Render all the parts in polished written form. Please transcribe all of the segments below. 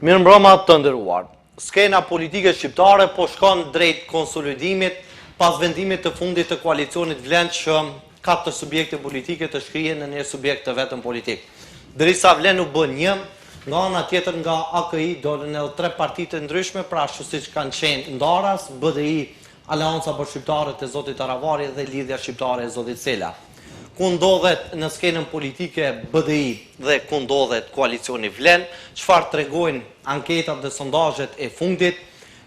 Mirëmbrëma të nderuar. Skena politike shqiptare po shkon drejt konsolidimit pas vendimit të fundit të koalicionit Vlen që 4 subjekte politike të shkrihen në një subjekt të vetëm politik. Derisa Vlen u bë një, nga ana tjetër nga AKI dolën edhe 3 partit të ndryshme, pra ashtu siç kanë qenë Ndaras, BDI, Aleanca për Shqiptarët e zotit Aravari dhe Lidhja Shqiptare e zotit Sela. Ku ndodhet në skenën politike BDI dhe ku ndodhet koalicioni Vlen, çfarë tregojnë anketat dhe sondazhet e fundit,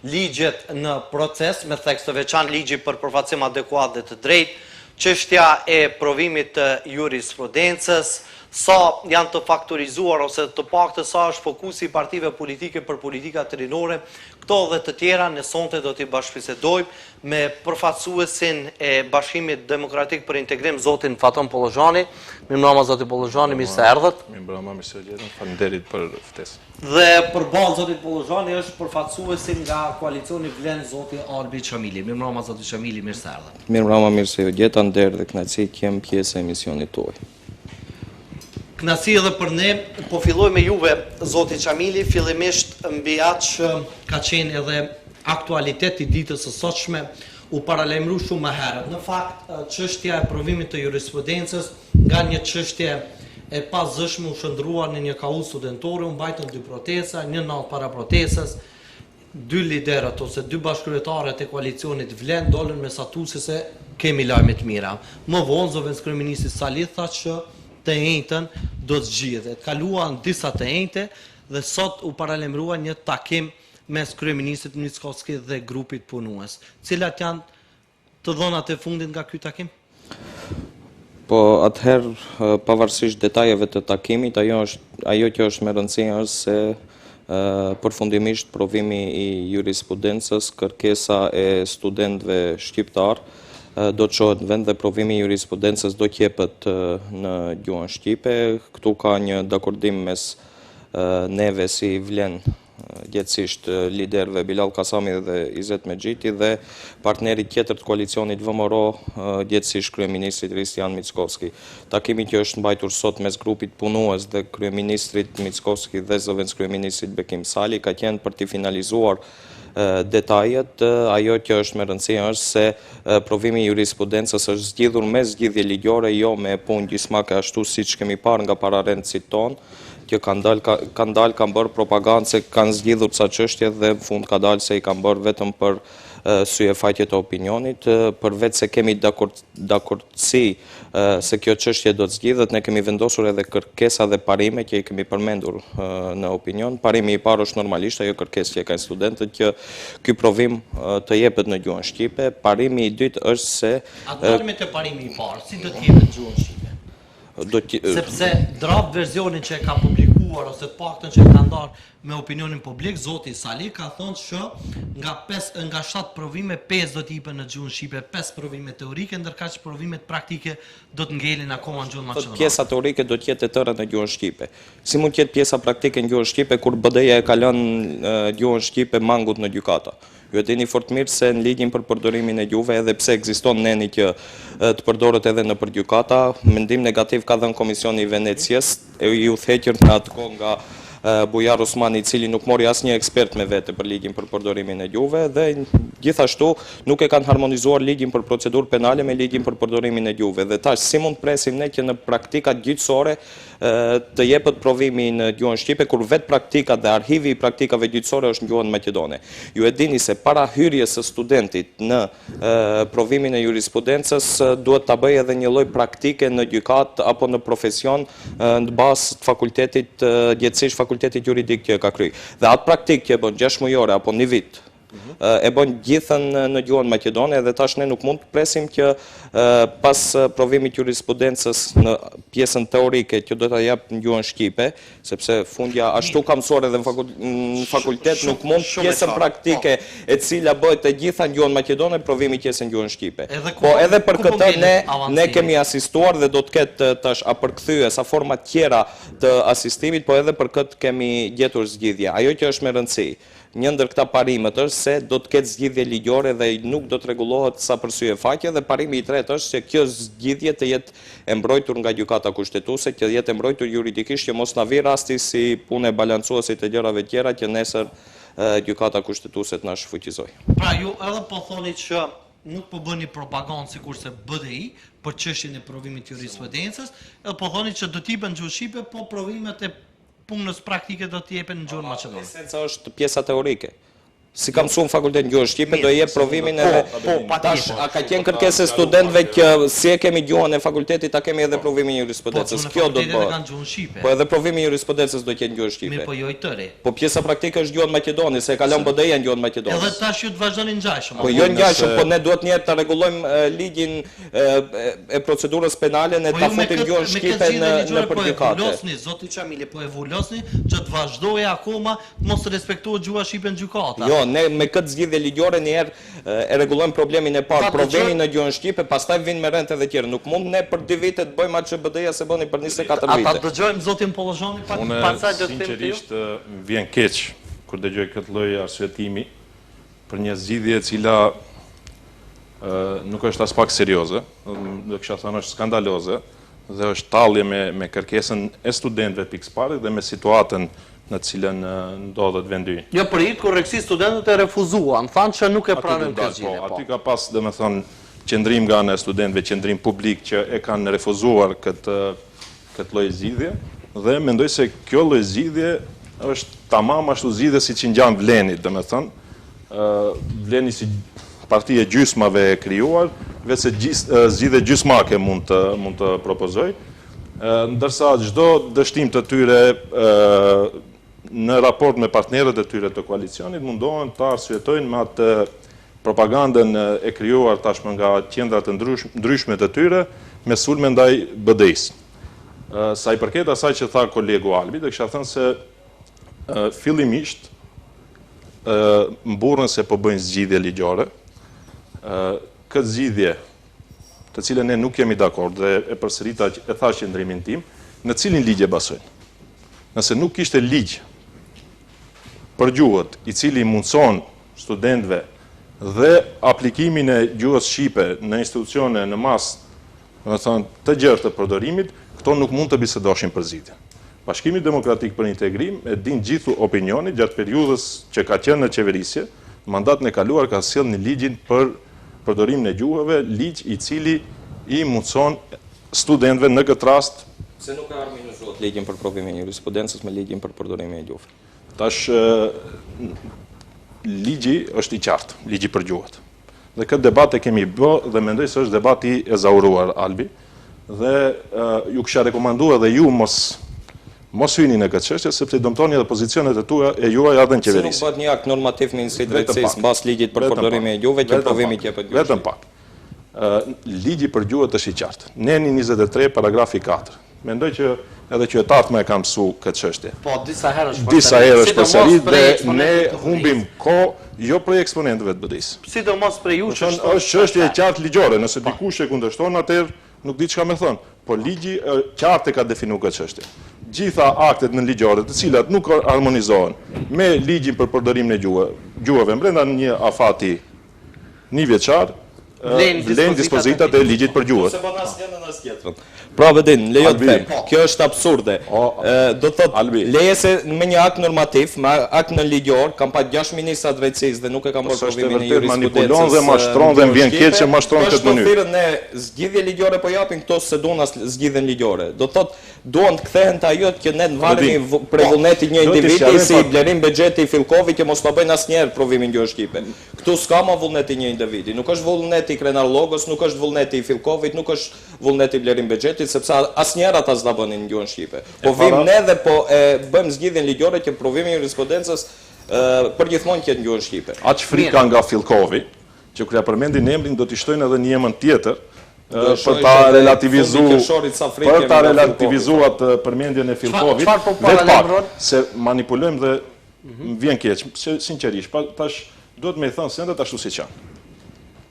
ligjet në proces me theks të veçantë ligji për përfaqësim adekuat dhe të drejtë, çështja e provimit të jurisprudencës, sa janë të faktorizuar ose të paktën sa është fokusi i partive politike për politika rinore, këto dhe të tjera në sonte do t'i bashkëbisedojmë me përfaqësuesin e Bashkimit Demokratik për Integrim, zotin Faton Pollozhani. Mirëmbrëma zoti Pollozhani, mirë se erdhët. Mirëmbrëma, mirë se gjetëm. Faleminderit për ftesën. Dhe përballë zotit Pollozhani është përfaqësuesi nga koalicioni Vlen zoti Albi Çamili. Mirëmbrëma zoti Çamili, mirë se erdhët. Mirëmbrëma, mirë se ju gjeta, nder dhe kënaqësi kem pjesë e emisionit tuaj. Kënaqësi edhe për ne, po filloj me juve, zoti Çamili, fillimisht mbi atë që ka qenë edhe aktualitet i ditës së sotshme, u paralajmëru shumë më herët. Në fakt, çështja e provimit të jurisprudencës nga një çështje e pazëshme u shndruar në një kauz studentore, u mbajtën 2 protesta, një natë para protestës, 2 liderët ose 2 bashkëkryetarët e koalicionit Vlen dolën me statusin se kemi lajme të mira. Më vonë zëvendës kryeministri Sali tha që të njëjtën do të zgjidhet. Kaluan disa të njëjtë dhe sot u paralajmërua një takim mes kryeministrit Mickovski dhe grupit punues. Cilat janë të dhënat e fundit nga ky takim? Po atëherë, pavarësisht detajeve të takimit, ajo që është me rëndësi është se përfundimisht provimi i jurisprudencës, kërkesa e studentëve shqiptar do të shohet në vend dhe provimi i jurisprudencës do t'jepet në gjuhën shqipe. Këtu ka një dakordim mes neve si Vlen, gjithësisht liderëve Bilal Kasami dhe Izet Mexhiti dhe partnerit tjetër të koalicionit VMRO, gjithësisht kryeministrit Kristian Mickovski. Takimi që është mbajtur sot mes grupit punues dhe kryeministrit Mickovski dhe zëvendës kryeministrit Bekim Sali ka qenë për t'i finalizuar detajet. Ajo që është me rëndësi është se provimi i jurisprudencës është zgjidhur me zgjidhje ligjore, jo me punë gjysmake ashtu siç kemi parë nga pararendësit tonë, që kanë bërë propagandë se kanë zgjidhur ca çështje dhe në fund ka dalë se i kanë bërë vetëm për sy e faqet e opinionit, përveç se kemi dakordsi se kjo çështje do të zgjidhet, ne kemi vendosur edhe kërkesa dhe parime që i kemi përmendur në opinion. Parimi i parë është normalisht ajo kërkesë që kanë studentët që ky provim të jepet në gjuhën shqipe. Parimi i dytë është se me të parimi i parë, si do të jepet në gjuhën shqipe? Sepse draft versionin që e ka publikuar ose të paktën që e ka ndarë me opinionin publik, zoti Sali ka thënë që nga 7 provime 5 do të jepen në gjuhën shqipe, 5 provime teorike, ndërkaq që provimet praktike do të ngelin akoma në gjuhën maqedonare. Pjesa teorike do të jetë e tëra në gjuhën shqipe. Si mund të jetë pjesa praktike në gjuhën shqipe kur BD-ja e ka lënë gjuhën shqipe mangut në gjykata? Ju e dini fort mirë se në ligjin për përdorimin e gjuhëve, edhe pse ekziston neni që të përdoret edhe në përgjykata, mendim negativ ka dhënë Komisioni i Venecias, i udhëhequr në atë kohë nga Bujar Osmani, i cili nuk mori asnjë ekspert me vete për ligjin për përdorimin e gjuhëve dhe gjithashtu nuk e kanë harmonizuar ligjin për procedurë penale me ligjin për përdorimin e gjuhëve. Dhe tash si mund presim ne që në praktikat gjyqësore të jepet provimi në gjuhën shqipe kur vetë praktikat dhe arhivi i praktikave gjyqësore është në gjuhën maqedone. Ju e dini se para hyrjes së studentit në provimin e jurisprudencës duhet ta bëjë edhe një lloj praktike në gjykat apo në profesion në bazë të fakultetit, gjithsesi fakultetit juridik që ka kryer. Dhe atë praktikë që e bën 6 mujore apo 1 vit e bën gjithën në gjuhën maqedone dhe tash ne nuk mund të presim që pas provimit jurisprudencës në pjesën teorike që do ta jap në gjuhën shqipe, sepse fundja ashtu ka mësuar edhe në fakultet, nuk mund pjesën praktike e cila bëhet e gjitha në gjuhën maqedone, provimi qesë në gjuhën shqipe. Po edhe për këtë ne kemi asistuar dhe do të ketë tash përkthye sa forma tjera të asistimit, po edhe për këtë kemi gjetur zgjidhje. Ajo që është me rëndësi një ndër këta parimet është se do të ketë zgjidhje ligjore dhe nuk do të rregullohet sa përsye faqe, dhe parimi i tretë është se kjo zgjidhje të jetë e mbrojtur nga gjykata kushtetuese, që jetë e mbrojtur juridikisht, që mos na vi rasti si punë e balancuesit të gjërave tjera që nesër gjykata kushtetuese të na shfuqizoj. Pra ju edhe po thoni që nuk po bëni propagandë sikurse BDI për çështjen e provimit të jurisprudencës, edhe po thoni që do t'i jepen gjuhë shqipe, po provimet e punës praktike do t'i jepen në gjuhën maqedone. Esenca është pjesa teorike. Si kam mësuar në fakultet gjuhë shqipe, do jep provimin edhe tash a ka qenë kërkesë studentëve që si e kemi gjuhën e fakultetit, ta kemi edhe provimin e jurisprudencës. Kjo do të bëhet. Po edhe provimi i jurisprudencës do të jetë gjuhë shqipe. Po jo i tëri. Po pjesa praktike është gjuhën maqedone, se e kalon BDI-ja në gjuhën maqedone. Edhe tash ju të vazhdoni ngjajshëm. Po jo ngjajshëm, po ne duhet një herë ta rregullojmë ligjin e procedurës penale, ne ta futim gjuhën shqipe në gjykate. Zoti Çamili, po e vulosni që të vazhdojë akoma të mos respektohet gjuha shqipe në gjykata. Jo, ne me këtë zgjidhje ligjore një herë e rregullojmë problemin e parë, provimin në gjuhën shqipe, pastaj vinë me rente dhe tjerë. Nuk mund ne për 2 vite të bëjmë atë që BDI-ja se bëni për 24 vite. Ata dëgjojmë zotin Pollozhoni pak pasaj do të them. Sinqerisht vjen keq kur dëgjoj këtë lloj arsyetimi për një zgjidhje e cila nuk është as pak serioze, do kisha thënë është skandaloze dhe është tallje me kërkesën e studentëve pikëparë dhe me situatën në cilën ndodhet vendi. Jo, për hir korreksi studentët e refuzuan, thanë që nuk e pranojnë këtë zgjidhje. Aty ka pas, domethënë, qendrim nga ana e studentëve, qendrim publik që e kanë refuzuar këtë lloj zgjidhje dhe mendoj se kjo lloj zgjidhje është tamam ashtu zgjidhje siç i ngjan Vleni, domethënë, Vleni si parti e gjysmave e krijuar, vetë se zgjidhje gjysmake mund të propozoj, ndërsa çdo dështim të tyre në raport me partnerët e tyre të koalicionit mundohen të arsyetojnë me atë propagandën e krijuar tashmë nga qendra të ndryshme të tyre me sulme ndaj BDI-s. Sa i përket asaj që tha kolegu Albi, do kisha thënë se fillimisht mburrën se po bëjnë zgjidhje ligjore. Këtë zgjidhje, të cilën ne nuk jemi dakord dhe e përsërita e thash qendrimin tim, në cilin ligj e basojnë. Nëse nuk kishte ligj për gjuhët i cili mundson studentëve dhe aplikimin e gjuhës shqipe në institucione në masë, të gjerë të përdorimit, këto nuk mund të bisedoshin për zgjidhje. Bashkimi Demokratik për Integrim e din gjithu opinioni gjatë periudhës që ka qenë në qeverisje, mandatën e kaluar ka sjellë një ligjin për përdorimin e gjuhëve, ligj i cili i mundson studentëve në këtë rast se nuk ka harmonizuar ligjin për provimin e jurisprudencës me ligjin për përdorimin e gjuhëve. Tash ligji është i qartë, ligji për gjuhët. Dhe këtë debat e kemi bë dhe mendoj se është debati e zauruar, Albi, dhe ju kisha rekomanduar dhe ju mos hyni në këtë çështje sepse dëmtoni edhe pozicionet e juaja edhe në qeverisje. Se nuk bëhet një akt normativ Ministri i Drejtësisë mbas ligjit për përdorimin e gjuhëve që provimi jepet gjuhës. Vetëm pak. Ligji për gjuhët është i qartë. Neni 23 paragrafi 4. Mendoj që edhe qytetarët më e kanë mësuar këtë çështje. Po, disa herë është përsërit dhe ne humbim kohë jo për eksponentëve të BDI-s. Sidomos për ju që është çështje e qartë ligjore, nëse dikush e kundërshton atëherë nuk di çka më thon. Po ligji qartë ka definuar këtë çështje. Gjitha aktet në ligjore, të cilat nuk harmonizohen me ligjin për përdorimin e gjuhëve brenda një afati një vjeçar, vlen dispozitat e ligjit për gjuhët. Se bën asnjë në as tjetrën. Pra Bedin, lejo të them, kjo është absurde. Do thot, leje se me një akt normativ, me akt në ligjor, kam pa 6 ministra drejtësisë dhe nuk e kam bërë provimin e jurisprudencës. Manipulon dhe mashtron dhe vjen keq që mashtron këtë mënyrë. Po ne zgjidhje ligjore po japin këto se duan as zgjidhjen ligjore. Do thot, duan të kthehen te ajo që ne valemi për vullnetin një individi si blerim buxheti i Fillkovit që mos ta bëjnë asnjëherë provimin gjuhë shqipe. Ktu s'ka më vullneti një individi, nuk është vullneti i Krenarllogos, nuk është vullneti i Fillkovit, nuk është vullneti i blerim buxhetit, sepse asnjëherë ata s'da bënin në gjuhën shqipe. Po vim ne dhe po e bëjmë zgjidhjen ligjore që provimi i jurisprudencës përgjithmonë qet në gjuhën shqipe. Aq frika nga Fillkovi, që kur ja përmendin emrin do t'i shtojnë edhe një emër tjetër për ta relativizuar atë përmendjen e Fillkovit. Vetë pak se manipulojmë dhe vjen keq, sinqerisht. Tash duhet më i thënë sendet ashtu siç janë.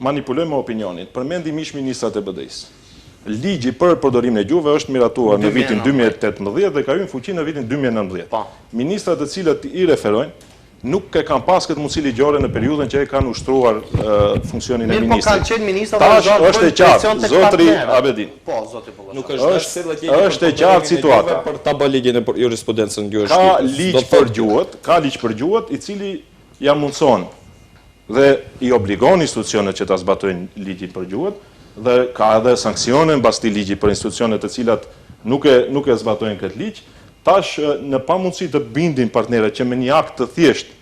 Manipulojmë opinionin. Përmendim ish ministrat e BDI-s. Ligji për përdorimin e gjuhëve është miratuar në vitin 2018 dhe ka hyrë në fuqi në vitin 2019. Ministrat të cilët i referojnë nuk e kanë pas këtë mundësi ligjore në periudhën që e kanë ushtruar funksionin e Mirë, po kanë ministrit. qenë ministra Tash është e qartë, zotri Abedin. Po, zoti Pollashari. Nuk është është e qartë situata. për ta bërë ligjin e jurisprudencën gjuhë Ka shqipe. ligj për gjuhët, i cili ja mundson dhe i obligon institucionet që ta zbatojnë ligjin për gjuhët, dhe ka edhe sanksione mbas këtij ligji për institucionet të cilat nuk e zbatojnë këtë ligj. Tash në pamundësi të bindin partnerët që me një akt të thjesht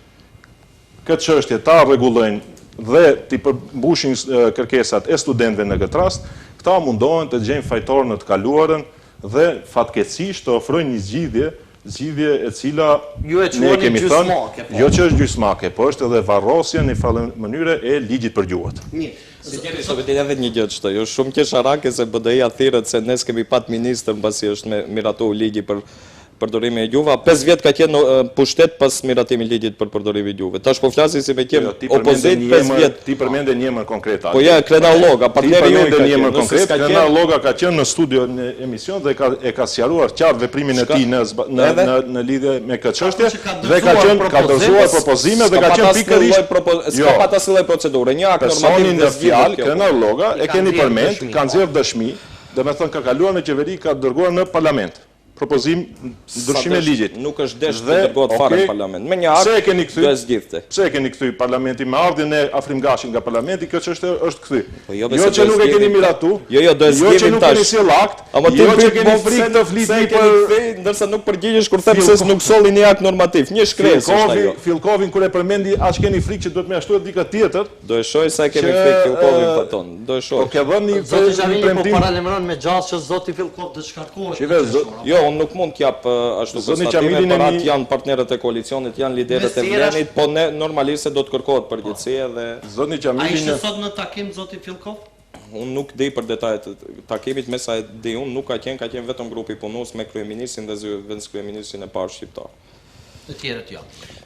këtë çështje ta rregullojnë dhe t'i përmbushin kërkesat e studentëve në këtë rast, këta mundohen të gjejnë fajtor në të kaluarën dhe fatkeqësisht të ofrojnë një zgjidhje e cila Ju e ne quani kemi thënë, gjysmake, po. jo që është gjysmake, po është edhe varrosja në mënyrë e ligjit për gjuhët. Mirë. Si keni sovetin edhe një gjë çto, jo shumë qesharake se BDI-a thirrët se ne kemi pat ministër mbasi është miratuar ligji për përdorimin e gjuhëve. 5 vjet ka qenë pushtet pas miratimit ligjit për përdorimin e gjuhëve. Tash po flasim si me qenë opozit 5 vjet. Ti përmende një emër konkret. Po ja, krenologa, partneri Ti ju përmende një emër konkret. Krenologa ka qenë në studio në emision dhe e ka sqaruar qartë veprimin e tij në lidhje me këtë çështje dhe ka dorëzuar propozime dhe ka qenë pikërisht s'ka pat asnjë lloj procedure. Një akt normativ në fjalë, krenologa e keni përmend, ka nxjerr dëshmi, domethënë ka kaluar në qeveri, ka dërguar në parlament. Propozim ndryshime ligjit. Nuk është desh të dërgohet fare në parlament. Me një akt do e zgjidhte. Pse e keni kthy parlamenti me ardhjen e Afrimgashit nga parlamenti, kjo çështje është kthy. Jo që nuk e keni miratu. Jo, do e zgjidhim tash. Jo që nuk keni sjell akt. Jo që keni frikë të flitni për ndërsa nuk përgjigjesh kur them se nuk solli një akt normativ. Një shkresë është ajo. Fillkovin kur e përmendi, as keni frikë që duhet më ashtu diçka tjetër. Do e shoh sa kemi frikë Fillkovin paton. Do e shoh. Po ke dhënë Zoti Xhamili po paralajmëron me gjallë që zoti Fillkov të shkarkohet. Jo, unë nuk mund t'jap ashtu konstatime, për atë janë partnerët e koalicionit, janë liderët e Vlenit, po ne normalisht se do të kërkohet përgjegjësia dhe zoti A Xhamili ishte sot në takim zoti Fillkov? unë nuk di për detajet e takimit, me sa e di unë nuk ka qenë vetëm grupi punus me kryeministrin dhe zëvendëskryeministrin e parë shqiptar. Të tjerët jo.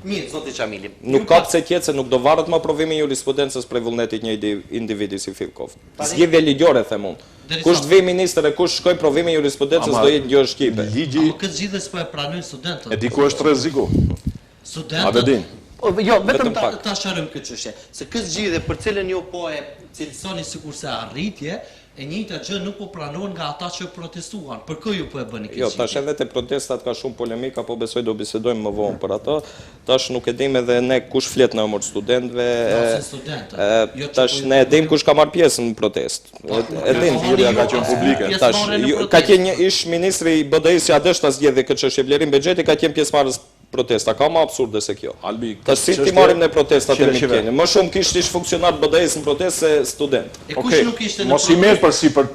Mirë, zoti Xhamili. Nuk ka pse tjetë se nuk do varet më provimi i jurisprudencës prej vullnetit një individi si Fillkov. Zgjedhje ligjore them unë. Kush të vi ministër e kush shkoj provimi i jurisprudencës do jetë gjë shqipe. ligji Po këtë zgjidhjes po e pranojnë studentët. e di ku është rreziku. Studentët. Abedin. Jo, vetëm pak. ta sharojmë këtë çështje. Se këtë zgjidhje për cilën ju po e cilësoni sikurse arritje, e njëjta gjë nuk po pranohen nga ata që protestuan. Për kë ju po e bëni këtë? Jo, tash edhe te protestat ka shumë polemika, po besoj do bisedojmë më vonë për ato. Tash nuk e dim edhe ne kush flet në emër studentëve. Tash ne e dim kush ka marrë pjesë në protest. E dim Zgjidhja ka qenë publike. Tash ka qenë një ish ministri i BDI-s që adesh ta zgjedhë këtë çështje vlerim buxheti, ka qenë pjesëmarrës protesta. Ka më absurde se kjo. Albi, Tash si ti marrim në protestat e mikene. Më shumë kishte ish funksionar BDI-s në protestë se student. E kush nuk ishte në Mos i merr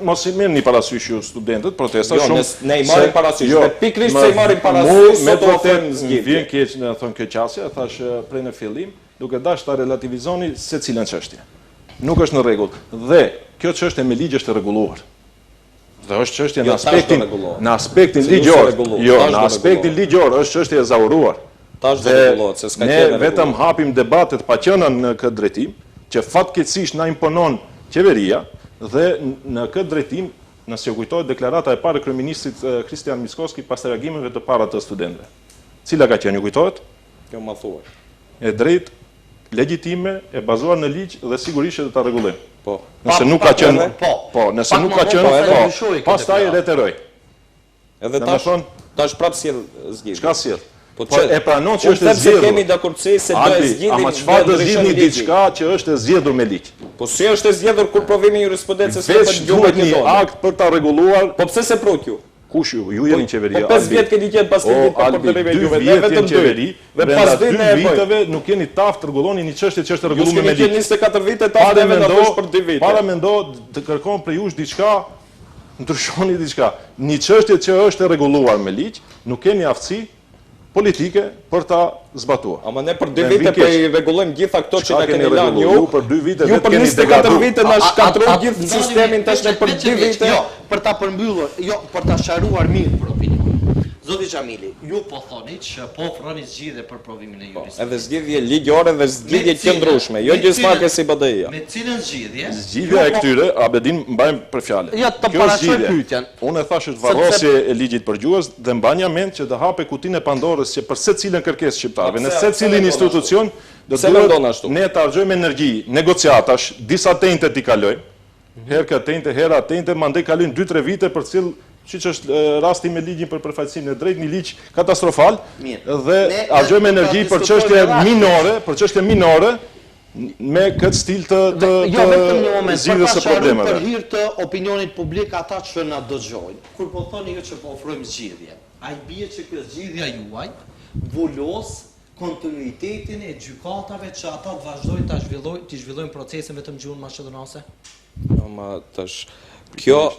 mos i merrni parasysh ju studentët, protesta Jo, shumë. ne i marrim parasysh, ne pikërisht se i marrim parasysh, me sot ofrojmë vërtet zgjidhje. vjen keq në thon kjo qasje, thash prej në fillim, duke dash ta relativizoni secilën çështje. Nuk është në rregull. Dhe kjo çështje me ligj është e rregulluar. Dhe është çështje në aspektin ligjor. Jo, në aspektin ligjor është çështje e zauruar. Tash do rregullohet, se s'ka qenë. Ne vetëm hapim debatet pa qenë në këtë drejtim, që fatkeqësisht na imponon qeveria dhe në këtë drejtim nëse ju kujtohet deklarata e parë e kryeministrit Kristian Mickoski pas reagimeve të para të studentëve. Cila ka qenë, ju kujtohet? Kjo ma thuaj. E drejtë, legjitime, e bazuar në ligj dhe sigurisht që do ta rregullojmë. Po. Nëse nuk ka qenë, po, nëse nuk ka qenë, pastaj reiteroj. Edhe tash prapë sjell zgjidhje. Çka sjell? Po e pranon që është e zgjedhur. Kemi dakordsi se do e zgjidhim. Ama çfarë do zgjidhni diçka që është e zgjedhur me ligj? Po si është e zgjedhur kur provimi i jurisprudencës ka për gjuhët një akt për ta rregulluar? Po pse se prut ju? Kush ju? Ju jeni qeveria. Po 5 vjet keni qenë pas ligit për përdorimin e gjuhëve, ne vetëm qeveri. Dhe pas 2 viteve nuk keni taft rregulloni një çështje që është rregulluar me ligj. Keni 24 vite taft dhe vendosh për 2 vite. Para mendo të kërkon prej jush diçka, ndryshoni diçka. Një çështje që është e rregulluar me ligj, nuk keni aftësi politike për ta zbatuar. Ama ne për 2 vite po i rregullojmë gjitha këto që na keni lënë ju. Ju për 2 vite vetë keni degraduar. Ju për 24 vite na shkatërroi gjithë sistemin tash ne për 2 vite. Jo, për ta përmbyllur, jo, për ta sharuar mirë për opinion. Zoti Xhamili, ju po thoni që po ofroni zgjidhje për provimin e jurisprudencës. Edhe zgjidhje ligjore dhe zgjidhje qëndrueshme, jo gjithçka si BDI-ja. Me cilën zgjidhje? Zgjidhja e këtyre, Abedin mbajmë për fjalë. Ja, të parashoj pyetjen. Unë e thash është varrosje e ligjit përgjues dhe mbanja mend që të hape kutinë e Pandorës që për secilën kërkesë shqiptarëve, në secilin institucion do duhet ne të argjojmë energji, negociatash, disa tente t'i kalojmë. Herë ka tente, hera tente, mandej kalojnë 2-3 vite për cilë siç është rasti me ligjin për përfaqësinë e drejtë, një ligj katastrofal dhe argjojmë energji për çështje minore, me këtë stil të zgjidhjes së problemeve. Për hir të opinionit publik ata që na dëgjojnë. Kur po thoni ju që po ofrojmë zgjidhje, ai bie që kjo zgjidhja juaj vulos kontinuitetin e gjykatave që ata të vazhdojnë të zhvillojnë procesin vetëm gjuhën maqedonase? Ma tash, kjo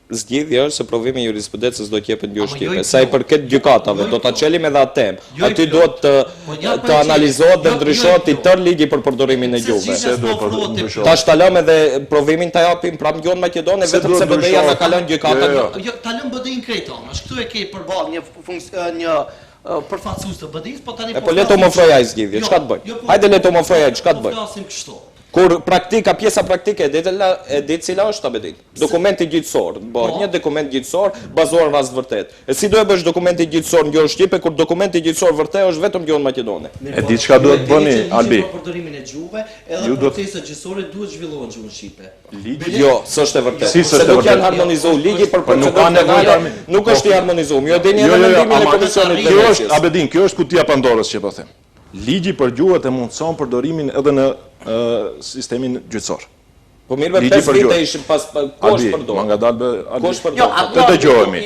zgjidhje është se provimi i jurisprudencës do të jepet në gjuhë shqipe. Sa i përket gjykatave, do ta çelim edhe atë temë. Aty duhet të analizohet dhe ndryshohet i tërë ligji për përdorimin e gjuhëve. Tash ta lëm edhe provimin ta japim pranë gjuhën maqedone vetëm se BDI-ja na ka lënë gjykatën. Jo, ta lëm BDI-n krejtonash. Këtu e ke përballë një përfaqësues të BDI-s, po tani po le të më ofroj ai zgjidhje, çka të bëj? Hajde le të më ofroj ai, çka të bëj? Flasim kështu. Kur pjesa praktike e di cila është Abedin. Dokumenti gjyqësor, një dokument gjyqësor bazuar rast vërtet. E si do e bësh dokumenti gjyqësor në gjuhën shqipe kur dokumenti gjyqësor vërtet është vetëm gjuhën maqedone? E di çka duhet bëni, Albi. Për përdorimin e gjuhëve, edhe proceset gjyqësore duhet zhvillohen në gjuhën shqipe. Jo, s'është e vërtetë. Se nuk janë harmonizuar ligji për procedurën penale, nuk është i harmonizuar. Jo deni edhe mendimin e Komisionit të Venecias. Abedin, kjo është kutia Pandorës që po them. Ligji për gjuhët e mundson përdorimin edhe në sistemin gjyqësor. Po mirë, 5 vite ishin pas kosh përdor. Ma nga dalbe, kosh përdor. Të dëgjohemi.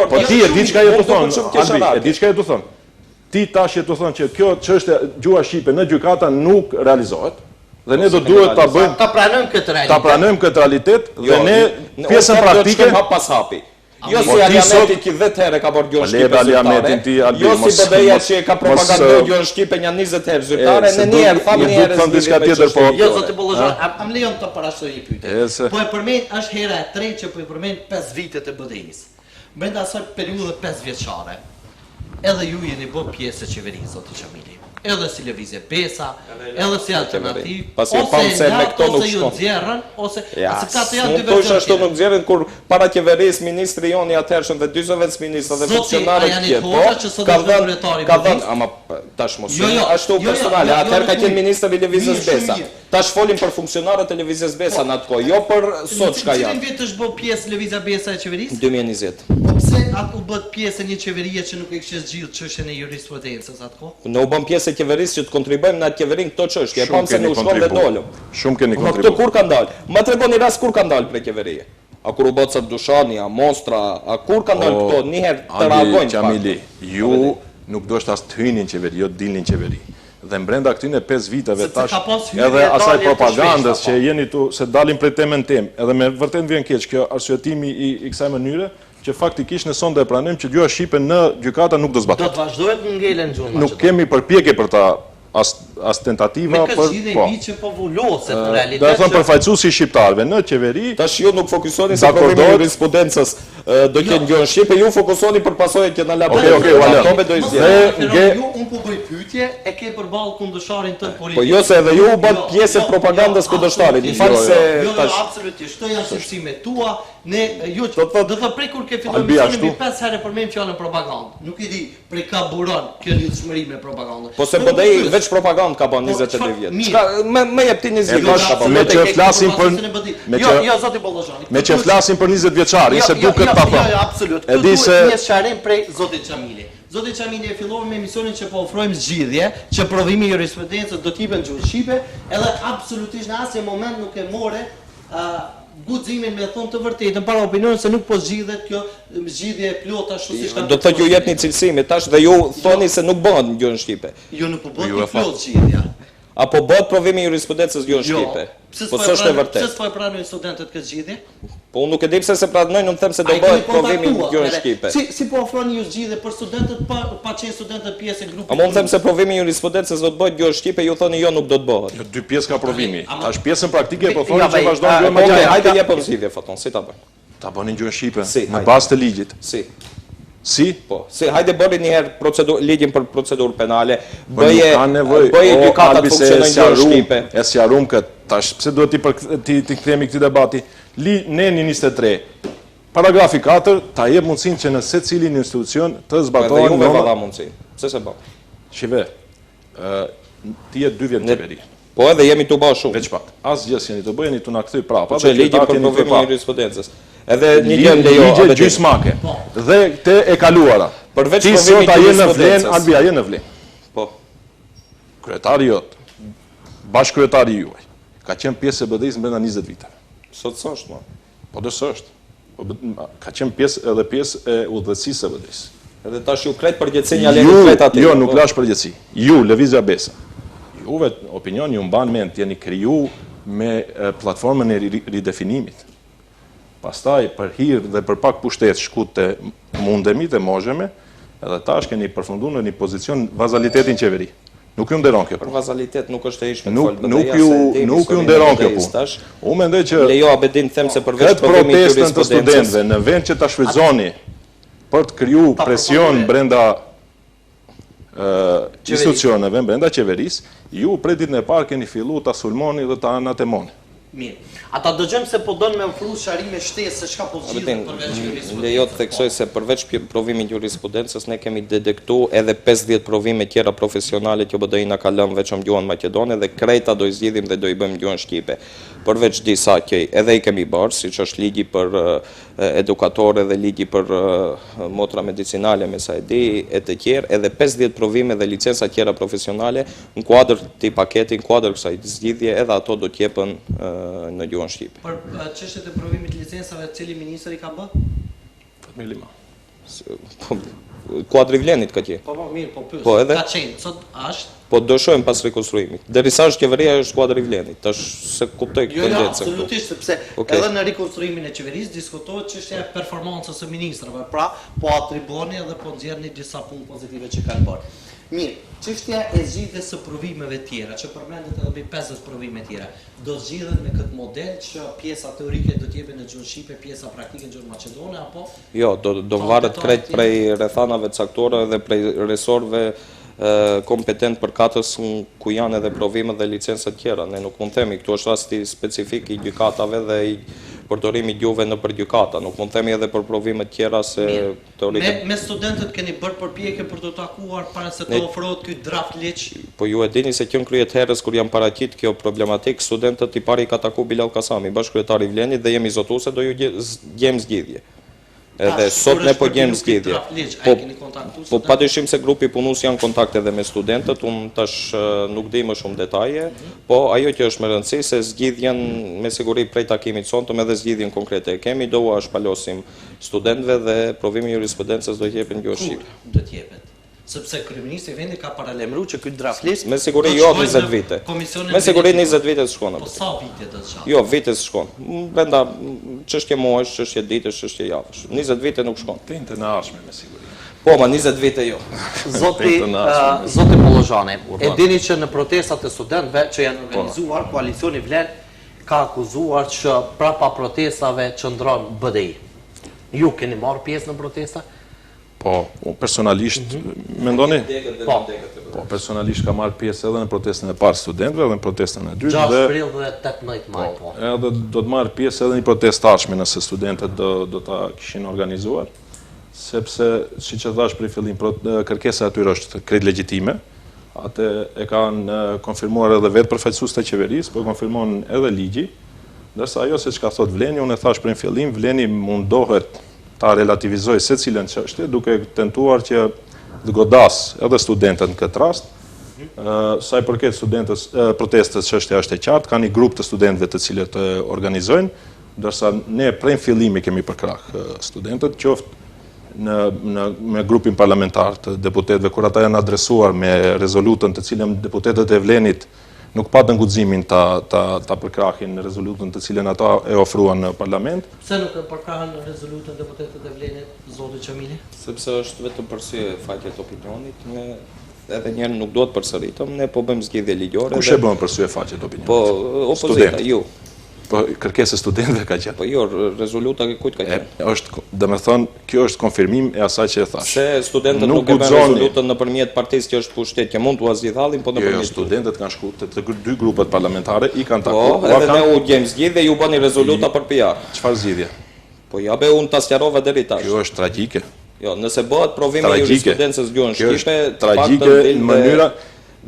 Po ti e di çka ju të thon, Albi, e di çka ju të thon. Ti tash je të thon që kjo çështje gjuha shqipe në gjykata nuk realizohet dhe ne do duhet ta bëjmë ta pranojmë këtë realitet. Ta pranojmë këtë realitet dhe ne pjesën praktike hap pas hapi. Jo si Aliameti që 10 herë ka bërë gjuhën shqipe zyrtare, jo si BDI-ja që ka propaganduar gjuhën shqipe një 20 herë zyrtare, në një herë thamë një herë diçka tjetër po. Jo zoti Bollazhan, am lejon të parashtoj një pyetje. Po e përmend është hera e tretë që po e përmend 5 vitet e BDI-s. Brenda asaj periudhe 5 vjeçare. Edhe ju jeni bërë pjesë e qeverisë zoti Xhamili. Edhe si lëvizje Besa, edhe si alternativë, ose ju nxjerrën, ose ka të janë dy versionet. Ashtu nuk nxjerrin kur para qeverisë ministri joni atëhershëm dhe 40 ministra dhe funksionarë të tjerë. Ka dhënë, ama tash mos ashtu personale, atëherë ka qenë ministri i lëvizjes Besa. Tash folim për funksionarët e lëvizjes Besa në atë kohë, jo për sot çka janë. Cilin vit është bë pjesë lëvizja Besa e qeverisë? 2020. Po pse atë u bë pjesë një qeverie që nuk e kishte zgjidhur çështjen e jurisprudencës atë kohë? Ne u bëm pjesë e qeverisë që të kontribuojmë në atë qeverin këto çështje. E pam se ne u shkon dhe dolëm. Shumë keni kontribuar. Po këto kur kanë dalë? Ma tregoni rast kur kanë dalë prej qeverie. A kur u bë ca Dushani, a Mostra, a kur kanë dalë këto? Një herë të reagojnë. Xhamili, ju nuk do të as të hynin në qeveri, jo të dilnin në qeveri. Dhe brenda këtyre 5 viteve tash edhe asaj propagandës që jeni tu se dalin prej temën tem, edhe me vërtet vjen keq kjo arsyetimi i kësaj mënyre që faktikisht ne sonde e pranojmë që gjuha shqipe në gjykata nuk do zbatohet. Do të vazhdojë të ngelen gjuhën maqedone. Nuk kemi përpjekje për ta as tentativa për po. Me që po vuloset në realitet. Do të thonë përfaqësuesi shqiptarëve në qeveri. Tash ju nuk fokusoni se provimi i jurisprudencës do të kenë gjuhën shqipe, ju fokusoni për pasojat që na la bëjnë. Okej, do zgjedh. Un po bëj pyetje, e ke përballë kundërsharin tënd politik. Po jo se edhe ju u bën pjesë e propagandës kundërshtarit. Në fakt se tash absolutisht, këto janë shqiptimet tua. Ne ju do të prej kur ke filluar misioni 5 herë përmend fjalën propagandë. Nuk e di prej ka buron kjo lidhshmëri me propagandën. Po se BDI veç propagandë ka bën 22 vjet. Çka më jep ti 20 vjet me që flasim për jo zoti Bollazhan. Me që flasim për 20 vjeçarin se duket pa fam. Jo, absolut. E di se një sharrim prej zotit Xhamili. Zoti Xhamili e filloi me emisionin që po ofrojmë zgjidhje, që provimi i jurisprudencës do të jepet gjuhën shqipe, edhe absolutisht në asnjë moment nuk e more guximin me thonë të vërtetën para opinionit se nuk po zgjidhet kjo zgjidhje e plotë ashtu siç ka. Do të thotë ju jepni cilësimi tash dhe ju thoni se nuk bëhet në gjuhën shqipe. Jo nuk po bëhet në plotë zgjidhja. Apo bëhet provimi i jurisprudencës gjuhën shqipe. Po s'është e vërtetë. Pse s'po e pranojnë studentët këtë zgjidhje? Po unë nuk e di pse se pranojnë, unë them se do bëhet provimi i gjuhën shqipe. Si po ofroni ju zgjidhje për studentët pa qenë studentët pjesë e grupit? Unë them se provimi i jurisprudencës do të bëhet gjuhën shqipe, ju thoni jo nuk do të bëhet. Dy pjesë ka provimi. Tash pjesën praktike po thonë që vazhdon gjuhën maqedone. Hajde jepëm zgjidhje foton, si ta bëjmë? Ta bënin gjuhën shqipe në bazë të ligjit. Si. Si? Po, si hajde bëri një herë ligjin për procedurë penale, Po nuk ka nevojë. bëje gjykatat funksionojnë gjuhë shqipe. E sqarum këtë. Tash pse duhet ti kthemi këtij debati? Neni 23. Paragrafi 4 ta jep mundësinë që në secilin institucion të zbatohen Edhe juve dha mundësi. Pse se bën? Shive. Ti je 2 vjet në qeveri. Po edhe jemi të bashkë. Veç pak. Asgjë s'jeni të bëjeni tu na kthy prapa. Që ligji për provimin e jurisprudencës. Edhe një gjë lejo. Ligje gjysmake. Dhe te e kaluara. Përveç ti provimit sot të je në vlen, jurisprudencës. Albi je në vlen. Po. Kryetari jot, bashkëkryetari juaj, ka qenë pjesë e BDI-s brenda 20 viteve. Sot s'është, mo. Po do s'është. Ka qenë pjesë e udhëheqësisë së BDI-s. Edhe tash ju kret përgjegjësinë ja leni kret aty. Jo, nuk lash përgjegjësi. Ju Lëvizja Besa. Juve opinioni ju mban mend jeni kriju me platformën e ridefinimit. Pastaj për hir dhe për pak pushtet shkute mundemi të możeme, edhe tash keni përfunduar në një pozicion vazalitetin qeveri. Nuk ju nderon kjo. Për vazalitet nuk është e ishme Nuk ju nderon kjo punë. Unë mendoj që lejo Abedin them se përveç këtë protestën të studentëve në vend që ta shfrytëzoni për të kriju presion brenda institucioneve, brenda qeverisë, ju prej ditën e parë keni filluar ta sulmoni dhe ta anatemoni. Mirë. Ata dëgjojmë se po donë me ofru sharime shtesë se çka po zgjidhen përveç jurisprudencës. Lejo të theksoj se përveç provimit jurisprudencës ne kemi detektuar edhe 50 provime tjera profesionale që BDI na ka lënë veçëm gjuhën maqedone dhe krejta do i zgjidhim dhe do i bëjmë gjuhën shqipe. Përveç disa që edhe i kemi bërë, siç është ligji për edukatore dhe ligji për motra medicinale me sa e di e të tjerë, edhe 50 provime dhe licenca tjera profesionale në kuadër të paketin, në kuadër kësaj zgjidhje, edhe ato do të jepen në gjuhën shqipe. Për çështjet e provimit licencave, cili ministri ka bë? Fatmir Lima. Kuadri Vlenit ka qenë. Po mirë, po pyes. Po edhe Ka qenë, sot është. Po do shohim pas rekonstruimit. Derisa është qeveria është kuadri Vlenit. Tash se kuptoj Jo, tendencën. absolutisht, sepse edhe në rikonstruimin e qeverisë diskutohet çështja e performancës së ministrave. Pra, po atriboni edhe po nxjerrni disa punë pozitive që kanë bërë. Mirë, çështja e zgjidhjes së provimeve tjera, që përmendet edhe mbi 50 provime tjera, do zgjidhen me këtë model që pjesa teorike do të jepen në gjuhën shqipe, pjesa praktike në gjuhën maqedone apo Jo, do varet krejt prej rrethanave caktore dhe prej resorve kompetent për katës ku janë edhe provimet dhe licencat tjera. Ne nuk mund themi, këtu është rasti specifik i gjykatave dhe i përdorimit gjuhëve në për gjykata. Nuk mund themi edhe për provimet tjera se teorike. Me studentët keni bërë përpjekje për të takuar para se të ofrohet ky draft ligj. Po ju e dini se kjo kryet herës kur janë paraqit kjo problematik, studentët i pari ka taku Bilal Kasami, bashkëkryetari i Vlenit dhe jemi zotuese do ju gjejmë zgjidhje. Edhe sot ne po gjejmë zgjidhje. Po padyshim se grupi punus janë kontakt edhe me studentët, unë tash nuk di më shumë detaje, po ajo që është më rëndësi se zgjidhjen me siguri prej takimit sonëm edhe zgjidhjen konkrete e kemi, do ua shpalosim studentëve dhe provimi i jurisprudencës do të jepet në gjuhë shqipe. Do të jepet. Sepse kryeministri i vendit ka paralajmëruar që ky draft list me siguri jo 20 vite. Me siguri 20 vite të shkon. Po sa vite do të shkon? Jo, vite të shkon. Brenda çështje muajsh, çështje ditësh, çështje javësh. 20 vite nuk shkon. Të në ardhshme me siguri. Po, ma 20 vite jo. Zoti Pollozhani, e dini që në protestat e studentëve që janë organizuar, koalicioni Vlen ka akuzuar që prapa protestave qëndron BDI. Ju keni marrë pjesë në protesta? Po, personalisht, mendoni? Po, personalisht ka marrë pjesë edhe në protestën e parë studentëve, edhe në protestën e dytë. 6 prill dhe 18 maj. Po, edhe do të marrë pjesë edhe një protestë tashme nëse studentët do ta kishin organizuar, sepse, siç e thash për fillim, kërkesa e tyre është krejt legjitime. Atë e kanë konfirmuar edhe vetë përfaqësues të qeverisë, po konfirmon edhe ligji. Ndërsa ajo siç ka thot Vleni, unë e thash për fillim, Vleni mundohet ta relativizoj secilën çështje duke tentuar që të godas edhe studentët në këtë rast. Sa i përket protestës, çështja është e qartë, ka një grup të studentëve të cilët organizojnë, ndërsa ne prej fillimi kemi përkrah studentët, qoftë me grupin parlamentar të deputetëve, kur ata janë adresuar me rezolutën të cilën deputetët e Vlenit nuk patën guximin ta përkrahin në rezolutën të cilën ata e ofruan në parlament. Pse nuk e përkrahen në rezolutën deputetët e Vlenit, zoti Qamili? Sepse është vetëm përsye faqe të opinionit, ne edhe njerë nuk duhet përsëritëm, ne po bëjmë zgjidhje ligjore. Kush e bën përsye faqe të opinionit? Po, opozita, ju. Po kërkesa e studentëve ka qenë. Po jo, rezoluta kujt ka qenë? Është, domethënë, kjo është konfirmim e asaj që e thash. Se studentët nuk e bën rezolutën nëpërmjet partisë që është pushtet, që mund t'u zgjidh hallin, po nëpërmjet. Jo, studentët kanë shkuar te dy grupet parlamentare, i kanë Po, takuar. edhe ne u gjejmë zgjidhje, ju bëni rezoluta për PR. Çfarë zgjidhje? Po ja be unë ta sqarova deri tash. Kjo është tragjike. Jo, nëse bëhet provimi i jurisprudencës gjuhën shqipe, tragjike në mënyra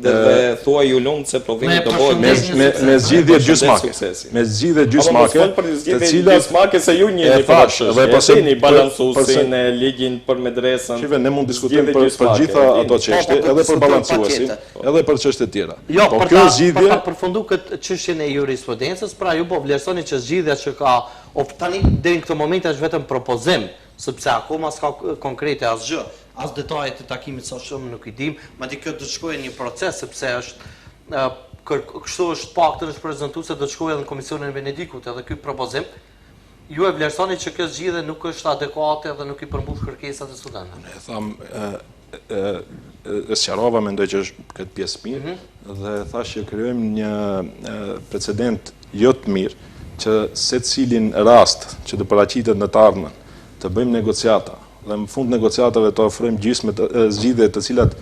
dhe thua ju lumt se provimi do bëhet me zgjidhje gjysmake. Me zgjidhje gjysmake, të cilat gjysmake se ju njëni dhe paseni balancuesin e ligjin për medresën. Shive, ne mund diskutojmë për gjitha ato çështje, edhe për balancuesin, edhe për çështje tjera. Jo, për ta përfunduar këtë çështjen e jurisprudencës, pra ju po vlerësoni që zgjidhja që ka tani deri në këtë moment është vetëm propozim, sepse akoma s'ka konkrete asgjë. As detajet e takimit sa shumë nuk i dim, madje kjo do të shkojë në një proces sepse është kështu është paktën është prezantuar se do të shkojë edhe në Komisionin e Venedikut, edhe ky propozim ju e vlerësoni që kjo zgjidhje nuk është adekuate dhe nuk i përmbush kërkesat e studentëve. Ne tham sqarova, mendoj që është këtë pjesë mirë dhe thash që krijojmë një precedent jo të mirë që secilin rast që të paraqitet në të ardhmen të bëjmë negociata dhe në fund negociatave të ofrojmë gjysmë zgjidhje të cilat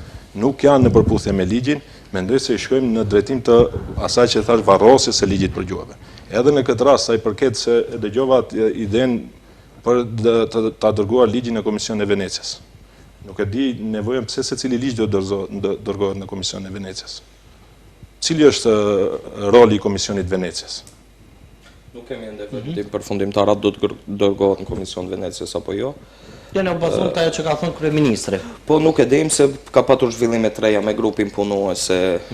nuk janë në përputhje me ligjin, mendoj se i shkojmë në drejtim të asaj që thash varrosjes së ligjit për gjuhëve. Edhe në këtë rast sa i përket se dëgjova idenë për ta dërguar ligjin në Komisionin e Venecias. Nuk e di nevojën pse secili ligj do dërgohet në Komisionin e Venecias. Cili është roli i Komisionit Venecias? Nuk kemi ende vetim përfundimtarat do të dërgohet në Komisionin e Venecias apo jo? Ja në bazon të ajo që ka thënë kryeministri. Po nuk e dim se ka patur zhvillime të reja me grupin punues